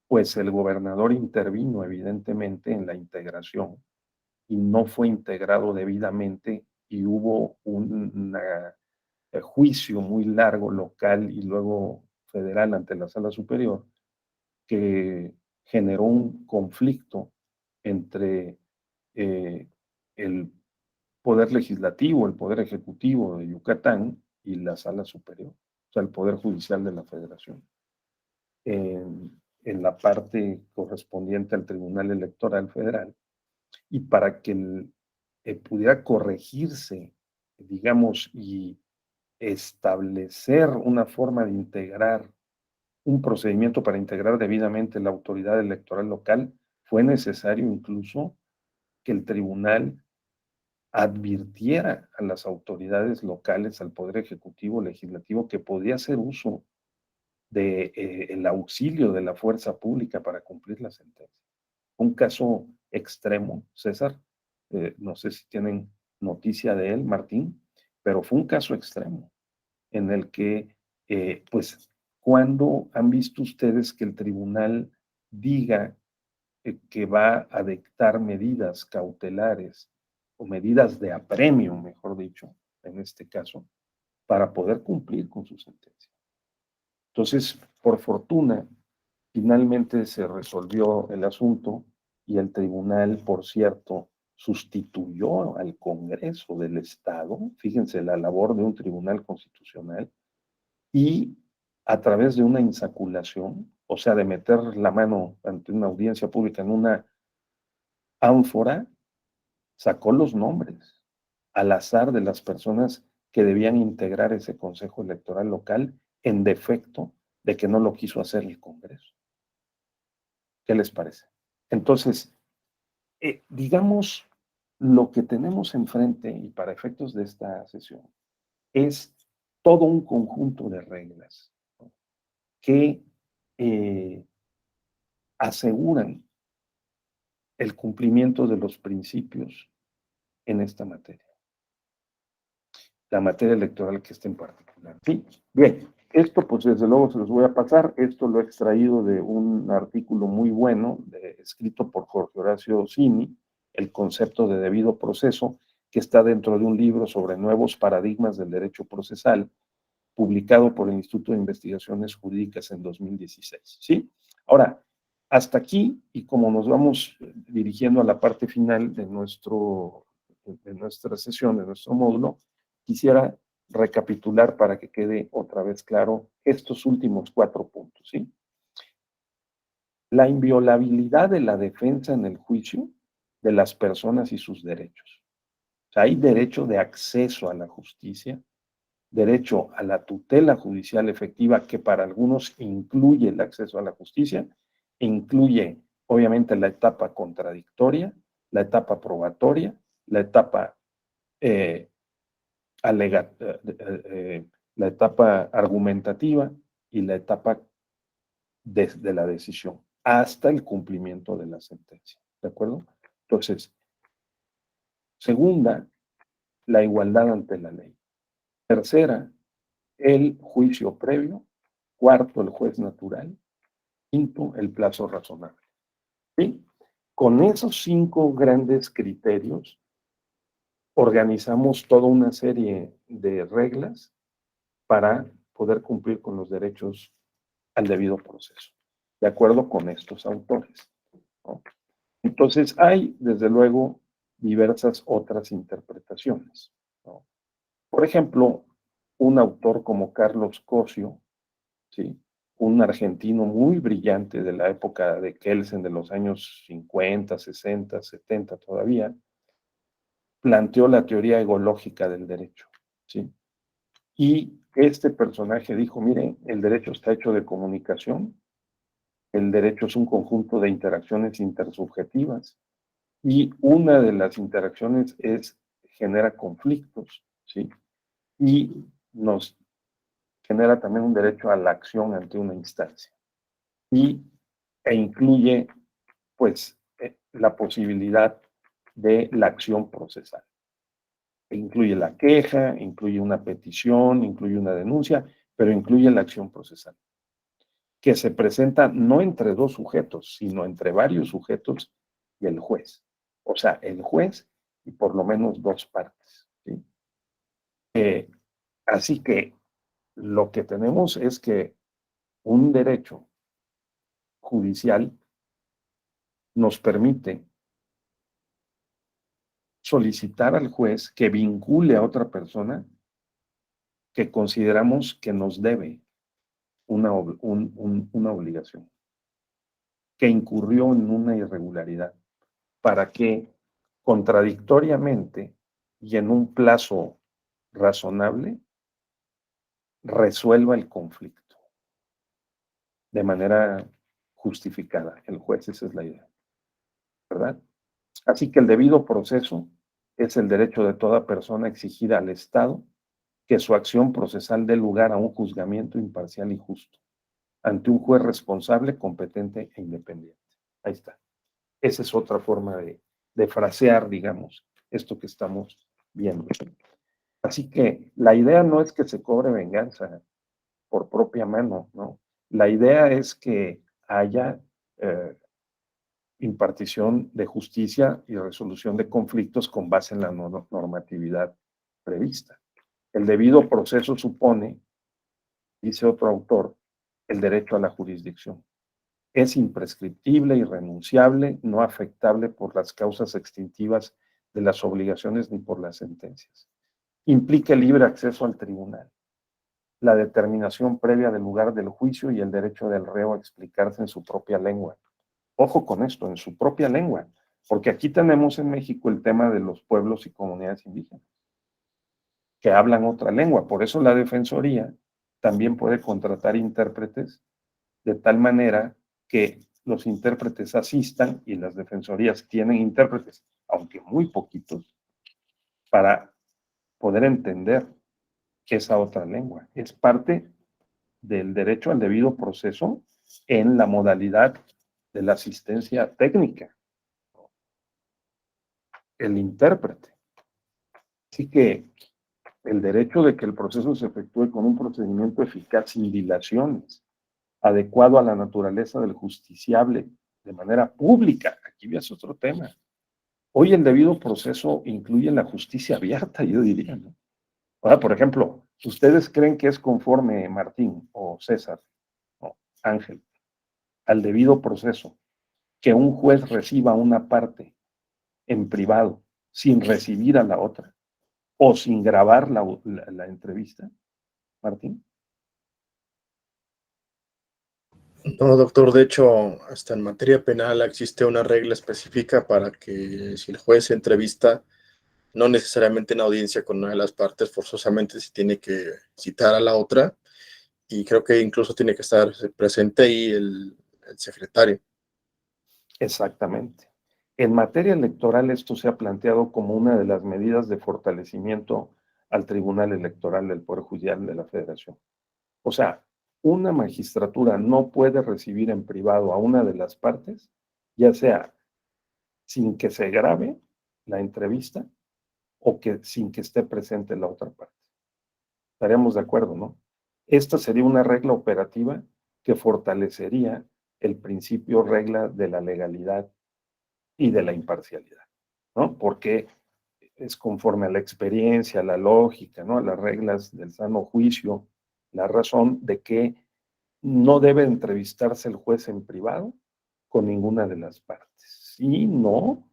pues el gobernador intervino evidentemente en la integración y no fue integrado debidamente y hubo un juicio muy largo local y luego federal ante la Sala Superior que generó un conflicto entre el Poder Legislativo, el Poder Ejecutivo de Yucatán y la Sala Superior, o sea, el Poder Judicial de la Federación, en la parte correspondiente al Tribunal Electoral Federal, y para que pudiera corregirse, digamos, y establecer una forma de integrar, un procedimiento para integrar debidamente la autoridad electoral local, fue necesario incluso que el tribunal advirtiera a las autoridades locales, al Poder Ejecutivo, Legislativo, que podía hacer uso de el auxilio de la fuerza pública para cumplir la sentencia. Un caso extremo, César, no sé si tienen noticia de él, Martín, pero fue un caso extremo en el que, pues, ¿cuándo han visto ustedes que el tribunal diga que va a dictar medidas cautelares o medidas de apremio, mejor dicho, en este caso, para poder cumplir con su sentencia? Entonces, por fortuna, finalmente se resolvió el asunto y el tribunal, por cierto, sustituyó al Congreso del Estado, fíjense la labor de un tribunal constitucional, y a través de una insaculación, o sea, de meter la mano ante una audiencia pública en una ánfora, sacó los nombres al azar de las personas que debían integrar ese Consejo Electoral local en defecto de que no lo quiso hacer el Congreso. ¿Qué les parece? Entonces, digamos, lo que tenemos enfrente, y para efectos de esta sesión, es todo un conjunto de reglas, ¿no?, que aseguran el cumplimiento de los principios en esta materia. La materia electoral que está en particular. Sí, bien, esto pues desde luego se los voy a pasar. Esto lo he extraído de un artículo muy bueno escrito por Jorge Horacio Cini, El concepto de debido proceso, que está dentro de un libro sobre nuevos paradigmas del derecho procesal, publicado por el Instituto de Investigaciones Jurídicas en 2016. ¿Sí? Ahora, hasta aquí, y como nos vamos dirigiendo a la parte final de nuestra sesión, de nuestro módulo, quisiera recapitular para que quede otra vez claro estos últimos 4 puntos, ¿sí? La inviolabilidad de la defensa en el juicio de las personas y sus derechos. O sea, hay derecho de acceso a la justicia, derecho a la tutela judicial efectiva, que para algunos incluye el acceso a la justicia, incluye obviamente la etapa contradictoria, la etapa probatoria, la etapa la etapa argumentativa y la etapa de la decisión, hasta el cumplimiento de la sentencia. ¿De acuerdo? Entonces, segunda, la igualdad ante la ley. Tercera, el juicio previo. Cuarto, el juez natural. Quinto, el plazo razonable. ¿Sí? Con esos 5 grandes criterios, organizamos toda una serie de reglas para poder cumplir con los derechos al debido proceso, de acuerdo con estos autores, ¿no? Entonces, hay, desde luego, diversas otras interpretaciones, ¿no? Por ejemplo, un autor como Carlos Cosio, ¿sí?, un argentino muy brillante de la época de Kelsen, de los años 50, 60, 70 todavía, planteó la teoría egológica del derecho, ¿sí? Y este personaje dijo, miren, el derecho está hecho de comunicación, el derecho es un conjunto de interacciones intersubjetivas, y una de las interacciones genera conflictos, ¿sí? Y nos genera también un derecho a la acción ante una instancia. E incluye, pues, la posibilidad de la acción procesal. Incluye la queja, incluye una petición, incluye una denuncia, pero incluye la acción procesal, que se presenta no entre 2 sujetos, sino entre varios sujetos y el juez. O sea, el juez y por lo menos 2 partes, ¿sí? Así que lo que tenemos es que un derecho judicial nos permite solicitar al juez que vincule a otra persona que consideramos que nos debe una obligación, que incurrió en una irregularidad, para que contradictoriamente y en un plazo razonable resuelva el conflicto de manera justificada. El juez, esa es la idea, ¿verdad? Así que el debido proceso es el derecho de toda persona a exigir al Estado que su acción procesal dé lugar a un juzgamiento imparcial y justo ante un juez responsable, competente e independiente. Ahí está. Esa es otra forma de frasear, digamos, esto que estamos viendo. Así que la idea no es que se cobre venganza por propia mano, ¿no? La idea es que haya impartición de justicia y resolución de conflictos con base en la normatividad prevista. El debido proceso supone, dice otro autor, el derecho a la jurisdicción. es imprescriptible, irrenunciable, no afectable por las causas extintivas de las obligaciones ni por las sentencias. Implica el libre acceso al tribunal, la determinación previa del lugar del juicio y el derecho del reo a explicarse en su propia lengua. Ojo con esto, en su propia lengua, porque aquí tenemos en México el tema de los pueblos y comunidades indígenas que hablan otra lengua. Por eso la Defensoría también puede contratar intérpretes de tal manera que los intérpretes asistan, y las defensorías tienen intérpretes, aunque muy poquitos, para poder entender esa otra lengua. Es parte del derecho al debido proceso en la modalidad de la asistencia técnica, el intérprete. Así que el derecho de que el proceso se efectúe con un procedimiento eficaz sin dilaciones, adecuado a la naturaleza del justiciable, de manera pública. Aquí ya es otro tema. Hoy el debido proceso incluye la justicia abierta, yo diría, ¿no? Ahora, por ejemplo, ¿ustedes creen que es conforme, Martín o César o Ángel, al debido proceso que un juez reciba una parte en privado sin recibir a la otra o sin grabar la entrevista, Martín? No, doctor, de hecho, hasta en materia penal existe una regla específica para que si el juez entrevista, no necesariamente en audiencia con una de las partes, forzosamente se tiene que citar a la otra, y creo que incluso tiene que estar presente ahí el secretario. Exactamente. En materia electoral, esto se ha planteado como una de las medidas de fortalecimiento al Tribunal Electoral del Poder Judicial de la Federación. O sea, una magistratura no puede recibir en privado a una de las partes, ya sea sin que se grabe la entrevista o que sin que esté presente la otra parte. Estaríamos de acuerdo, ¿no? Esta sería una regla operativa que fortalecería el principio regla de la legalidad y de la imparcialidad, ¿no? Porque es conforme a la experiencia, a la lógica, ¿no? A las reglas del sano juicio, la razón de que no debe entrevistarse el juez en privado con ninguna de las partes. Si no,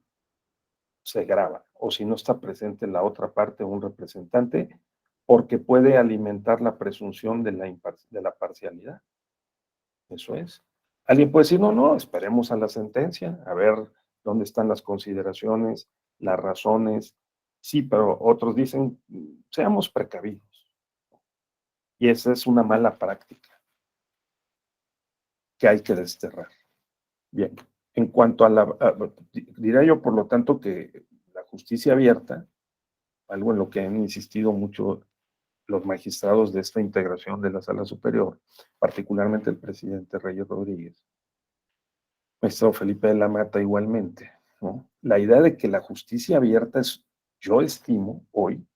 se graba, o si no está presente la otra parte o un representante, porque puede alimentar la presunción de la parcialidad. Eso es. Alguien puede decir, no, no, esperemos a la sentencia, a ver dónde están las consideraciones, las razones. Sí, pero otros dicen, seamos precavidos. Y esa es una mala práctica que hay que desterrar. Bien, en cuanto diría yo, por lo tanto, que la justicia abierta, algo en lo que han insistido mucho los magistrados de esta integración de la Sala Superior, particularmente el presidente Reyes Rodríguez, maestro Felipe de la Mata igualmente, ¿no? La idea de que la justicia abierta es, yo estimo hoy,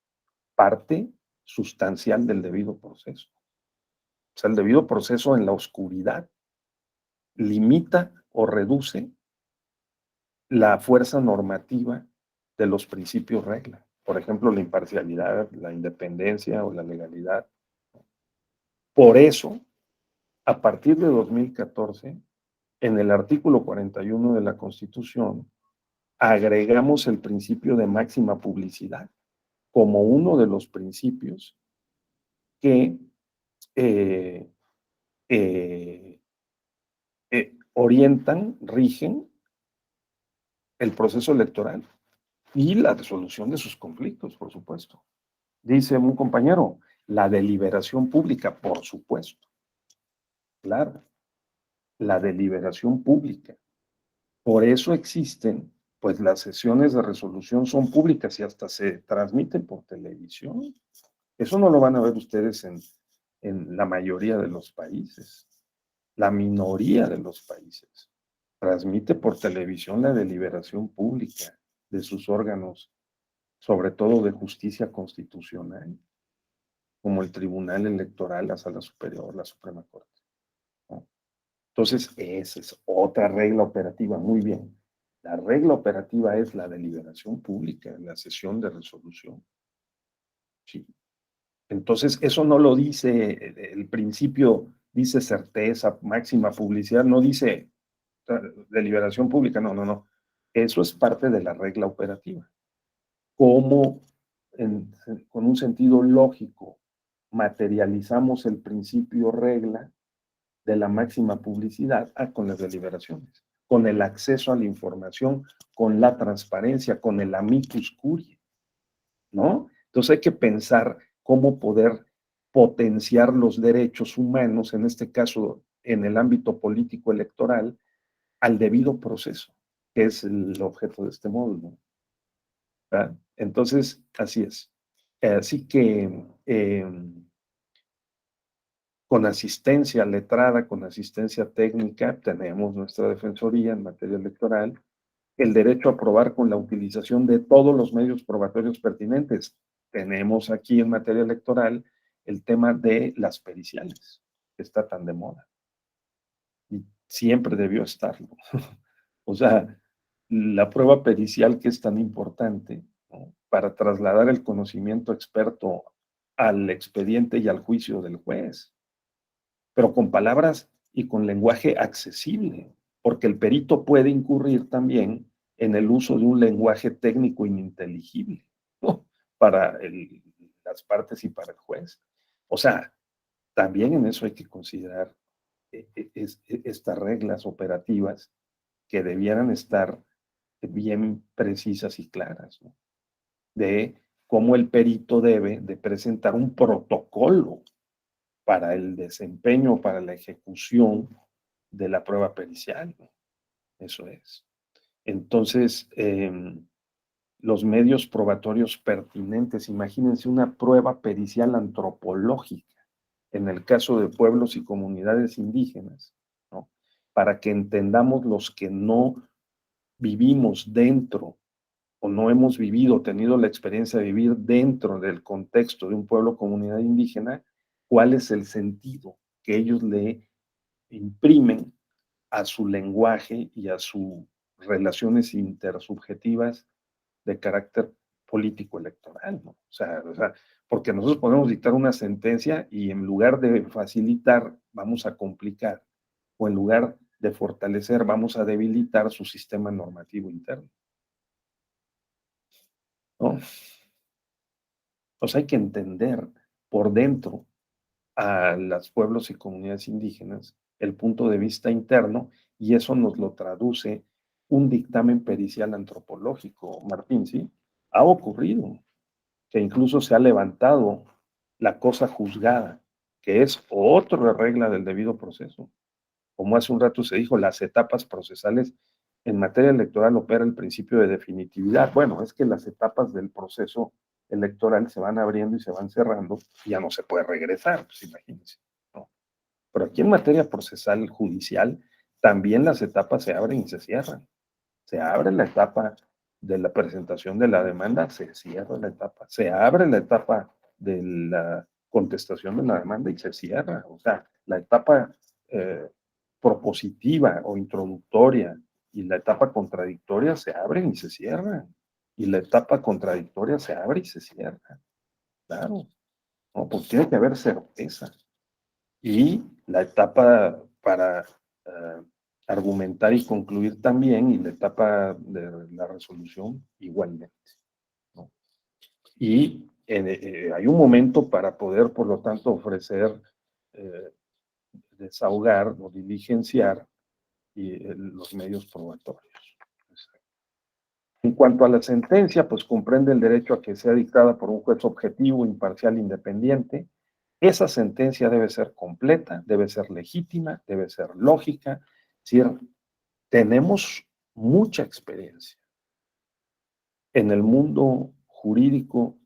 parte sustancial del debido proceso. O sea, el debido proceso en la oscuridad limita o reduce la fuerza normativa de los principios regla. Por ejemplo, la imparcialidad, la independencia o la legalidad. Por eso, a partir de 2014, en el artículo 41 de la Constitución, agregamos el principio de máxima publicidad como uno de los principios que orientan, rigen el proceso electoral y la resolución de sus conflictos, por supuesto. Dice un compañero, la deliberación pública, por supuesto. Claro, la deliberación pública. Por eso existen, pues las sesiones de resolución son públicas y hasta se transmiten por televisión. Eso no lo van a ver ustedes en la mayoría de los países. La minoría de los países transmite por televisión la deliberación pública de sus órganos, sobre todo de justicia constitucional, como el Tribunal Electoral, la Sala Superior, la Suprema Corte, ¿no? Entonces, esa es otra regla operativa. Muy bien. La regla operativa es la deliberación pública, la sesión de resolución. Sí. Entonces, eso no lo dice el principio, dice certeza, máxima publicidad, no dice deliberación pública, no. Eso es parte de la regla operativa. Cómo, con un sentido lógico, materializamos el principio regla de la máxima publicidad con las deliberaciones, con el acceso a la información, con la transparencia, con el amicus curiae, ¿no? Entonces hay que pensar cómo poder potenciar los derechos humanos, en este caso en el ámbito político electoral, al debido proceso, que es el objeto de este módulo, ¿verdad? Entonces, así es. Así que con asistencia letrada, con asistencia técnica, tenemos nuestra defensoría en materia electoral, el derecho a probar con la utilización de todos los medios probatorios pertinentes. Tenemos aquí en materia electoral el tema de las periciales, que está tan de moda. Y siempre debió estarlo. O sea, la prueba pericial que es tan importante, ¿no?, para trasladar el conocimiento experto al expediente y al juicio del juez, pero con palabras y con lenguaje accesible, porque el perito puede incurrir también en el uso de un lenguaje técnico ininteligible, ¿no?, para las partes y para el juez. O sea, también en eso hay que considerar estas reglas operativas que debieran estar bien precisas y claras, ¿no?, de cómo el perito debe de presentar un protocolo para el desempeño, para la ejecución de la prueba pericial, ¿no? Eso es. Entonces, los medios probatorios pertinentes, imagínense una prueba pericial antropológica, en el caso de pueblos y comunidades indígenas, ¿no?, para que entendamos los que no vivimos dentro o no hemos vivido, tenido la experiencia de vivir dentro del contexto de un pueblo o comunidad indígena, cuál es el sentido que ellos le imprimen a su lenguaje y a sus relaciones intersubjetivas de carácter político electoral, ¿no? O sea, porque nosotros podemos dictar una sentencia y en lugar de facilitar, vamos a complicar, o en lugar de fortalecer, vamos a debilitar su sistema normativo interno, ¿no? O sea, hay que entender por dentro a los pueblos y comunidades indígenas el punto de vista interno, y eso nos lo traduce un dictamen pericial antropológico, Martín, ¿sí? Ha ocurrido que incluso se ha levantado la cosa juzgada, que es otra regla del debido proceso. Como hace un rato se dijo, las etapas procesales en materia electoral opera el principio de definitividad. Bueno, es que las etapas del proceso electoral se van abriendo y se van cerrando y ya no se puede regresar, pues imagínense, ¿no? Pero aquí en materia procesal judicial también las etapas se abren y se cierran. Se abre la etapa de la presentación de la demanda, se cierra la etapa. Se abre la etapa de la contestación de la demanda y se cierra. O sea, la etapa propositiva o introductoria y la etapa contradictoria se abren y se cierran. Y la etapa contradictoria se abre y se cierra. Claro, ¿no? Pues tiene que haber certeza. Y la etapa para argumentar y concluir también, y la etapa de la resolución igualmente, ¿no? Y hay un momento para poder, por lo tanto, ofrecer, desahogar o diligenciar los medios probatorios. En cuanto a la sentencia, pues comprende el derecho a que sea dictada por un juez objetivo, imparcial, independiente. Esa sentencia debe ser completa, debe ser legítima, debe ser lógica. Es decir, tenemos mucha experiencia en el mundo jurídico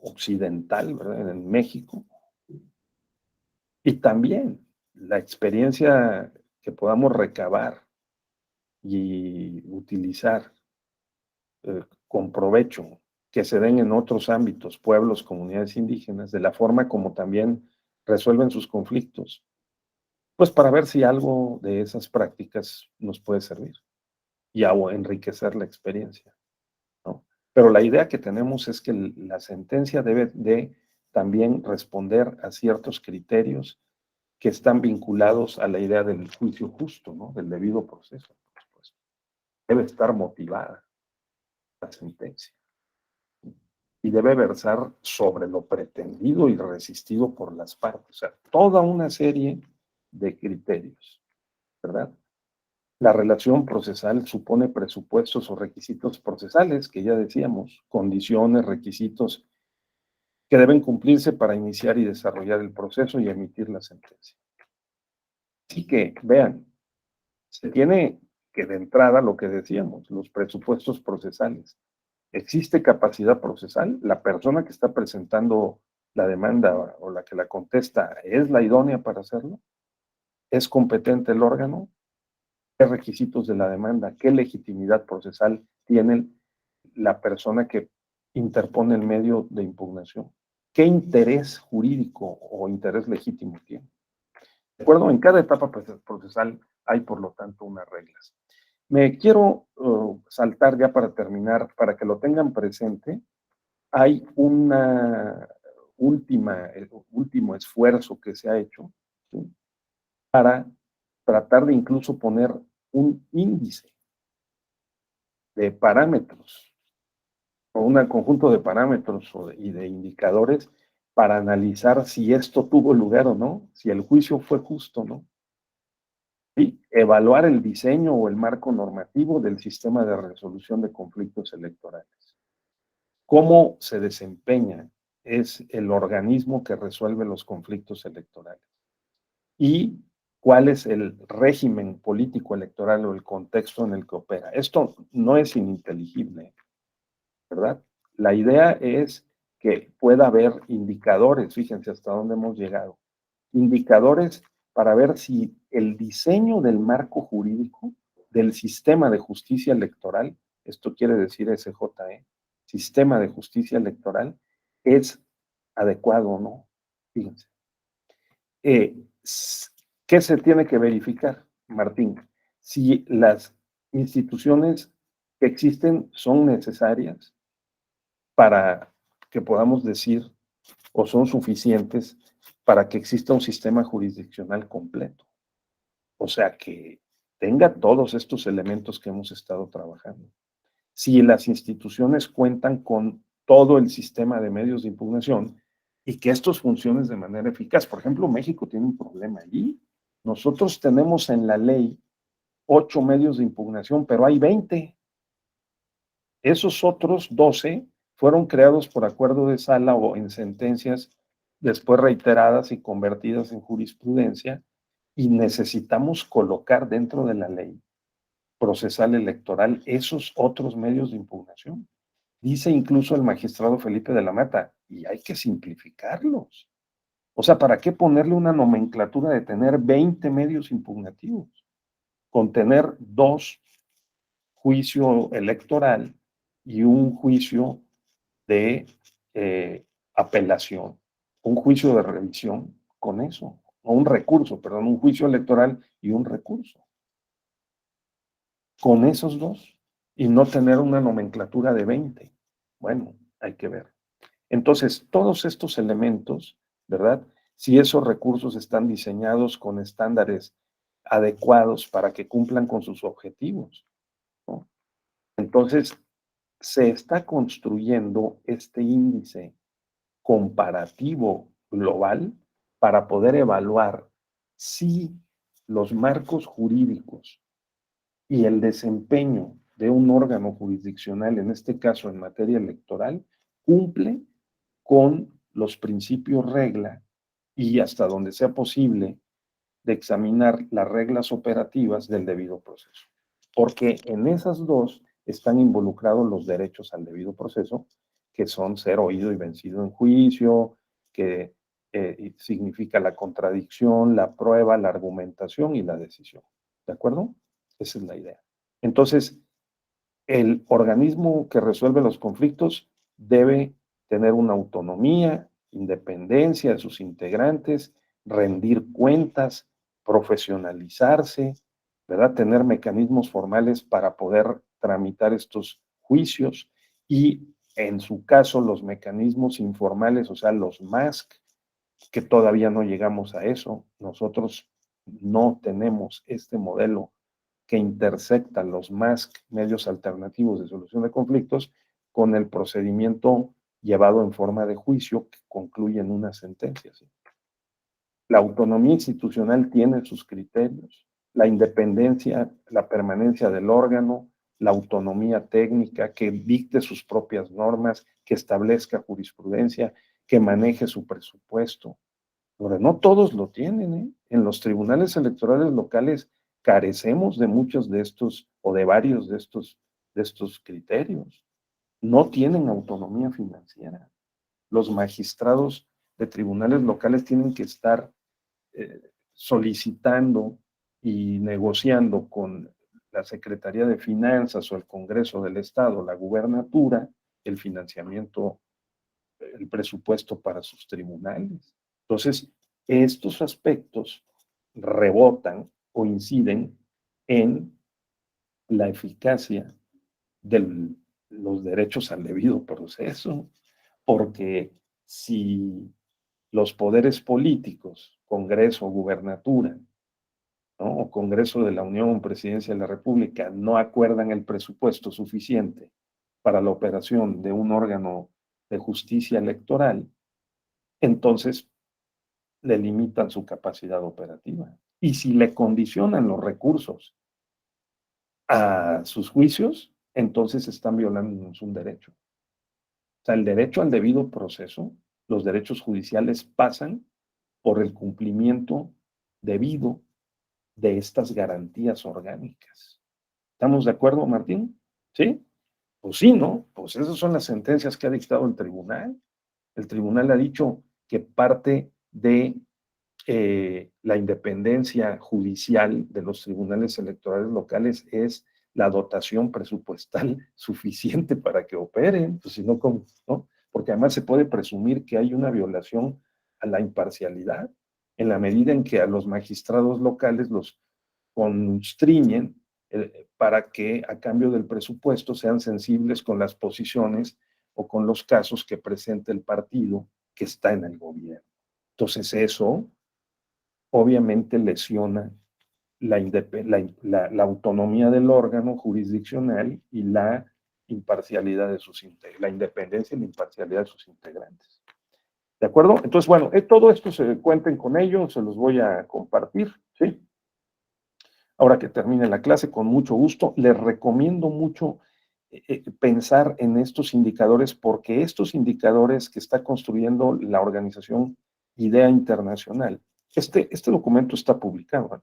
occidental, ¿verdad?, en México, y también la experiencia que podamos recabar y utilizar con provecho, que se den en otros ámbitos, pueblos, comunidades indígenas, de la forma como también resuelven sus conflictos, pues para ver si algo de esas prácticas nos puede servir y enriquecer la experiencia, ¿no? Pero la idea que tenemos es que la sentencia debe de también responder a ciertos criterios que están vinculados a la idea del juicio justo, ¿no? Del debido proceso, por supuesto. Debe estar motivada la sentencia y debe versar sobre lo pretendido y resistido por las partes. O sea, toda una serie de criterios, ¿verdad? La relación procesal supone presupuestos o requisitos procesales, que ya decíamos, condiciones, requisitos que deben cumplirse para iniciar y desarrollar el proceso y emitir la sentencia. Así que, vean, se tiene que de entrada lo que decíamos, los presupuestos procesales. ¿Existe capacidad procesal? ¿La persona que está presentando la demanda o la que la contesta es la idónea para hacerlo? ¿Es competente el órgano? ¿Qué requisitos de la demanda? ¿Qué legitimidad procesal tiene la persona que interpone el medio de impugnación? ¿Qué interés jurídico o interés legítimo tiene? ¿De acuerdo? En cada etapa procesal hay, por lo tanto, unas reglas. Me quiero saltar ya para terminar, para que lo tengan presente. Hay una último esfuerzo que se ha hecho, ¿sí?, para tratar de incluso poner un índice de parámetros o un conjunto de parámetros y de indicadores para analizar si esto tuvo lugar o no, si el juicio fue justo o no. Y evaluar el diseño o el marco normativo del sistema de resolución de conflictos electorales. ¿Cómo se desempeña? Es el organismo que resuelve los conflictos electorales. Y cuál es el régimen político electoral o el contexto en el que opera. Esto no es ininteligible, ¿verdad? La idea es que pueda haber indicadores, fíjense hasta dónde hemos llegado, indicadores para ver si el diseño del marco jurídico del sistema de justicia electoral, esto quiere decir SJE, sistema de justicia electoral, es adecuado o no. Fíjense. ¿Qué se tiene que verificar, Martín? Si las instituciones que existen son necesarias para que podamos decir o son suficientes para que exista un sistema jurisdiccional completo. O sea, que tenga todos estos elementos que hemos estado trabajando. Si las instituciones cuentan con todo el sistema de medios de impugnación y que estos funcionen de manera eficaz. Por ejemplo, México tiene un problema allí. Nosotros tenemos en la ley 8 medios de impugnación, pero hay 20. Esos otros 12 fueron creados por acuerdo de sala o en sentencias después reiteradas y convertidas en jurisprudencia, y necesitamos colocar dentro de la ley procesal electoral esos otros medios de impugnación. Dice incluso el magistrado Felipe de la Mata, y hay que simplificarlos. O sea, ¿para qué ponerle una nomenclatura de tener 20 medios impugnativos? Con tener 2 juicio electoral y un juicio de apelación, un juicio de revisión con eso, o un recurso, perdón, un juicio electoral y un recurso. Con esos 2 y no tener una nomenclatura de 20. Bueno, hay que ver. Entonces, todos estos elementos, ¿verdad? Si esos recursos están diseñados con estándares adecuados para que cumplan con sus objetivos, ¿no? Entonces, se está construyendo este índice comparativo global para poder evaluar si los marcos jurídicos y el desempeño de un órgano jurisdiccional, en este caso en materia electoral, cumple con los principios regla y hasta donde sea posible de examinar las reglas operativas del debido proceso. Porque en esas 2 están involucrados los derechos al debido proceso, que son ser oído y vencido en juicio, que significa la contradicción, la prueba, la argumentación y la decisión. ¿De acuerdo? Esa es la idea. Entonces, el organismo que resuelve los conflictos debe tener una autonomía, independencia de sus integrantes, rendir cuentas, profesionalizarse, ¿verdad? Tener mecanismos formales para poder tramitar estos juicios y, en su caso, los mecanismos informales, o sea, los MASC, que todavía no llegamos a eso. Nosotros no tenemos este modelo que intersecta los MASC, medios alternativos de solución de conflictos, con el procedimiento llevado en forma de juicio que concluye en una sentencia. ¿Sí? La autonomía institucional tiene sus criterios, la independencia, la permanencia del órgano, la autonomía técnica, que dicte sus propias normas, que establezca jurisprudencia, que maneje su presupuesto. Ahora, no todos lo tienen, ¿eh? En los tribunales electorales locales carecemos de muchos de estos o de varios de estos criterios. No tienen autonomía financiera. Los magistrados de tribunales locales tienen que estar solicitando y negociando con la Secretaría de Finanzas o el Congreso del Estado, la gubernatura, el financiamiento, el presupuesto para sus tribunales. Entonces, estos aspectos rebotan o inciden en la eficacia de los derechos al debido proceso, porque si los poderes políticos, Congreso, gubernatura, ¿no? O Congreso de la Unión, Presidencia de la República, no acuerdan el presupuesto suficiente para la operación de un órgano de justicia electoral, entonces le limitan su capacidad operativa. Y si le condicionan los recursos a sus juicios, entonces están violando un derecho. O sea, el derecho al debido proceso, los derechos judiciales pasan por el cumplimiento debido de estas garantías orgánicas. ¿Estamos de acuerdo, Martín? ¿Sí? Pues sí, ¿no? Pues esas son las sentencias que ha dictado el tribunal. El tribunal ha dicho que parte de la independencia judicial de los tribunales electorales locales es la dotación presupuestal suficiente para que operen, pues si no, ¿cómo? ¿No? Porque además se puede presumir que hay una violación a la imparcialidad en la medida en que a los magistrados locales los constriñen para que a cambio del presupuesto sean sensibles con las posiciones o con los casos que presenta el partido que está en el gobierno. Entonces eso obviamente lesiona la autonomía del órgano jurisdiccional y la imparcialidad de sus la independencia y la imparcialidad de sus integrantes. ¿De acuerdo? Entonces, bueno, todo esto se cuenten con ello, se los voy a compartir, ¿sí? Ahora que termine la clase, con mucho gusto, les recomiendo mucho pensar en estos indicadores, porque estos indicadores que está construyendo la organización IDEA Internacional, este documento está publicado.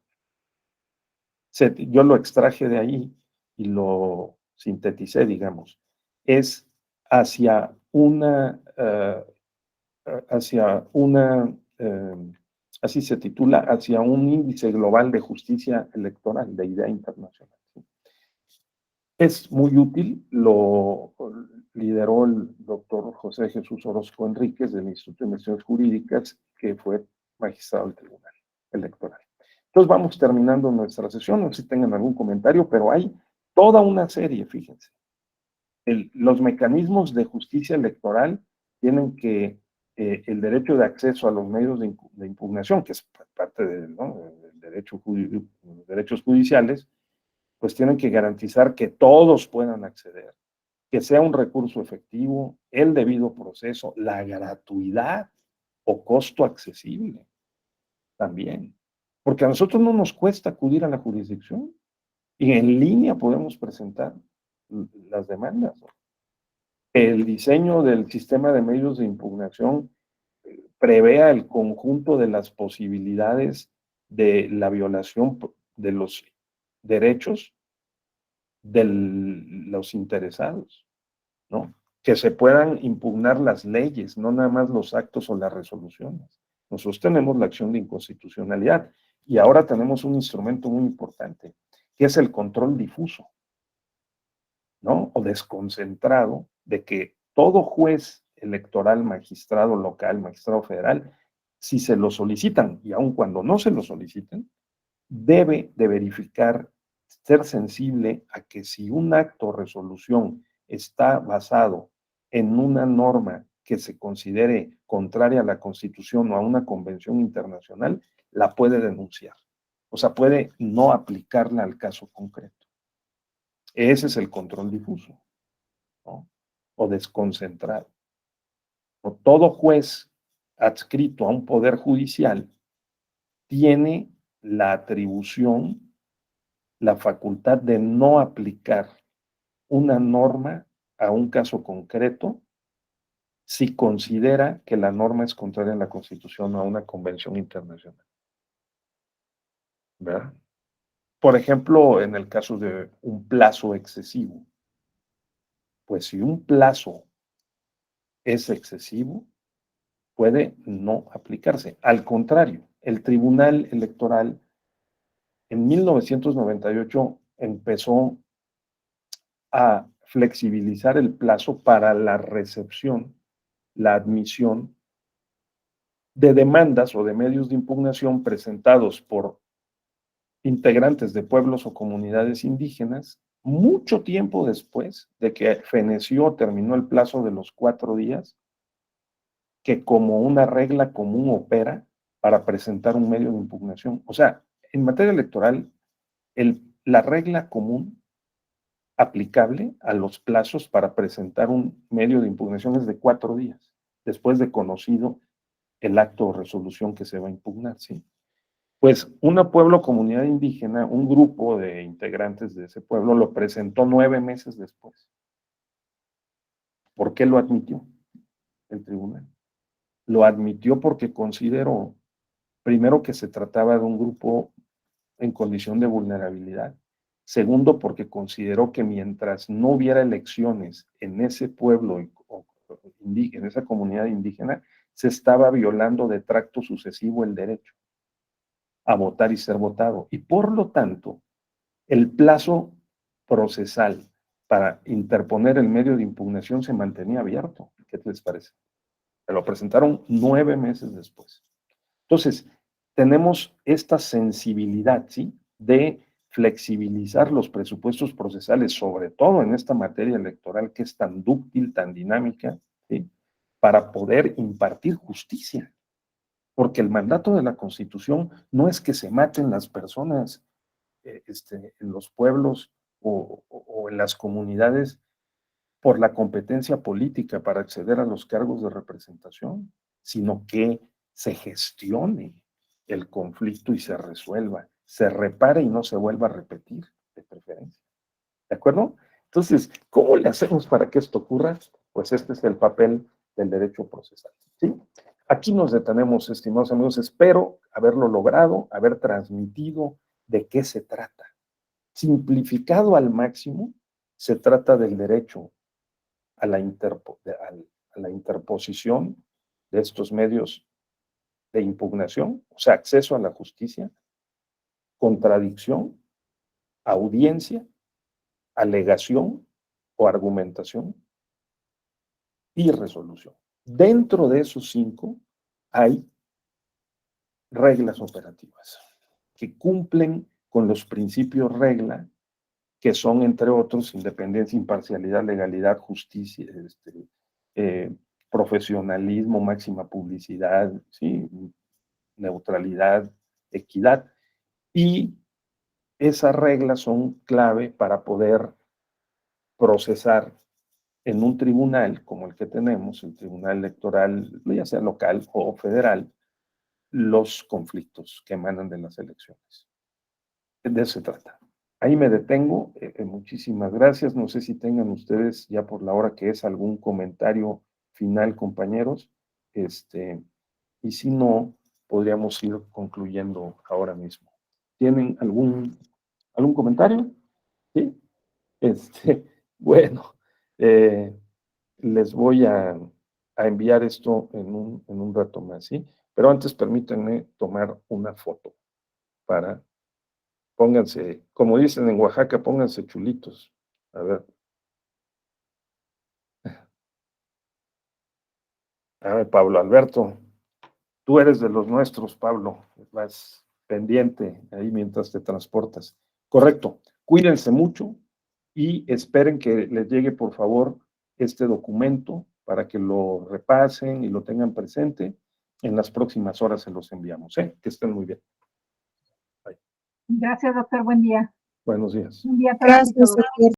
Yo lo extraje de ahí y lo sinteticé, digamos. Es hacia una, así se titula, hacia un índice global de justicia electoral de IDEA Internacional. ¿Sí? Es muy útil, lo lideró el doctor José Jesús Orozco Enríquez del Instituto de Investigaciones Jurídicas, que fue magistrado del Tribunal Electoral. Entonces vamos terminando nuestra sesión, no sé si tengan algún comentario, pero hay toda una serie, fíjense. Los mecanismos de justicia electoral tienen que el derecho de acceso a los medios de impugnación, que es parte del derecho derechos judiciales, pues tienen que garantizar que todos puedan acceder, que sea un recurso efectivo, el debido proceso, la gratuidad o costo accesible también. Porque a nosotros no nos cuesta acudir a la jurisdicción y en línea podemos presentar las demandas. El diseño del sistema de medios de impugnación prevea el conjunto de las posibilidades de la violación de los derechos de los interesados, ¿no? Que se puedan impugnar las leyes, no nada más los actos o las resoluciones. Nosotros tenemos la acción de inconstitucionalidad y ahora tenemos un instrumento muy importante, que es el control difuso, ¿no? O desconcentrado de que todo juez electoral, magistrado local, magistrado federal, si se lo solicitan y aun cuando no se lo soliciten, debe de verificar, ser sensible a que si un acto o resolución está basado en una norma que se considere contraria a la Constitución o a una convención internacional, la puede denunciar. O sea, puede no aplicarla al caso concreto. Ese es el control difuso, ¿no? O desconcentrado. O todo juez adscrito a un poder judicial tiene la atribución, la facultad de no aplicar una norma a un caso concreto si considera que la norma es contraria a la Constitución o a una convención internacional. ¿Verdad? Por ejemplo, en el caso de un plazo excesivo, pues si un plazo es excesivo, puede no aplicarse. Al contrario, el Tribunal Electoral en 1998 empezó a flexibilizar el plazo para la recepción, la admisión de demandas o de medios de impugnación presentados por integrantes de pueblos o comunidades indígenas, mucho tiempo después de que feneció, terminó el plazo de los 4 días, que como una regla común opera para presentar un medio de impugnación. O sea, en materia electoral, la regla común aplicable a los plazos para presentar un medio de impugnación es de 4 días, después de conocido el acto o resolución que se va a impugnar, ¿sí? Pues una pueblo o comunidad indígena, un grupo de integrantes de ese pueblo lo presentó 9 meses después. ¿Por qué lo admitió el tribunal? Lo admitió porque consideró, primero, que se trataba de un grupo en condición de vulnerabilidad. Segundo, porque consideró que mientras no hubiera elecciones en ese pueblo o en esa comunidad indígena, se estaba violando de tracto sucesivo el derecho a votar y ser votado. Y por lo tanto, el plazo procesal para interponer el medio de impugnación se mantenía abierto. ¿Qué les parece? Se lo presentaron 9 meses después. Entonces, tenemos esta sensibilidad, ¿sí?, de flexibilizar los presupuestos procesales, sobre todo en esta materia electoral que es tan dúctil, tan dinámica, ¿sí?, para poder impartir justicia. Porque el mandato de la Constitución no es que se maten las personas en los pueblos o en las comunidades por la competencia política para acceder a los cargos de representación, sino que se gestione el conflicto y se resuelva, se repare y no se vuelva a repetir, de preferencia. ¿De acuerdo? Entonces, ¿cómo le hacemos para que esto ocurra? Pues este es el papel del derecho procesal, ¿sí? Aquí nos detenemos, estimados amigos. Espero haberlo logrado, haber transmitido de qué se trata. Simplificado al máximo, se trata del derecho a la interposición de estos medios de impugnación, o sea, acceso a la justicia, contradicción, audiencia, alegación o argumentación y resolución. Dentro de esos 5 hay reglas operativas que cumplen con los principios regla, que son, entre otros, independencia, imparcialidad, legalidad, justicia, profesionalismo, máxima publicidad, ¿sí?, neutralidad, equidad. Y esas reglas son clave para poder procesar en un tribunal como el que tenemos, el Tribunal Electoral, ya sea local o federal, los conflictos que emanan de las elecciones. De eso se trata. Ahí me detengo. Muchísimas gracias. No sé si tengan ustedes, ya por la hora que es, algún comentario final, compañeros. Y si no, podríamos ir concluyendo ahora mismo. ¿Tienen algún comentario? ¿Sí? Bueno, les voy a enviar esto en un rato más, ¿sí? Pero antes permítanme tomar una foto para, pónganse, como dicen en Oaxaca, pónganse chulitos. A ver. Pablo Alberto, tú eres de los nuestros, Pablo. Vas pendiente ahí mientras te transportas. Correcto. Cuídense mucho y esperen que les llegue, por favor, este documento para que lo repasen y lo tengan presente. En las próximas horas se los enviamos, ¿eh? Que estén muy bien. Gracias, doctor. Buen día. Buenos días. Buen día a todas y Gracias, todos. doctor.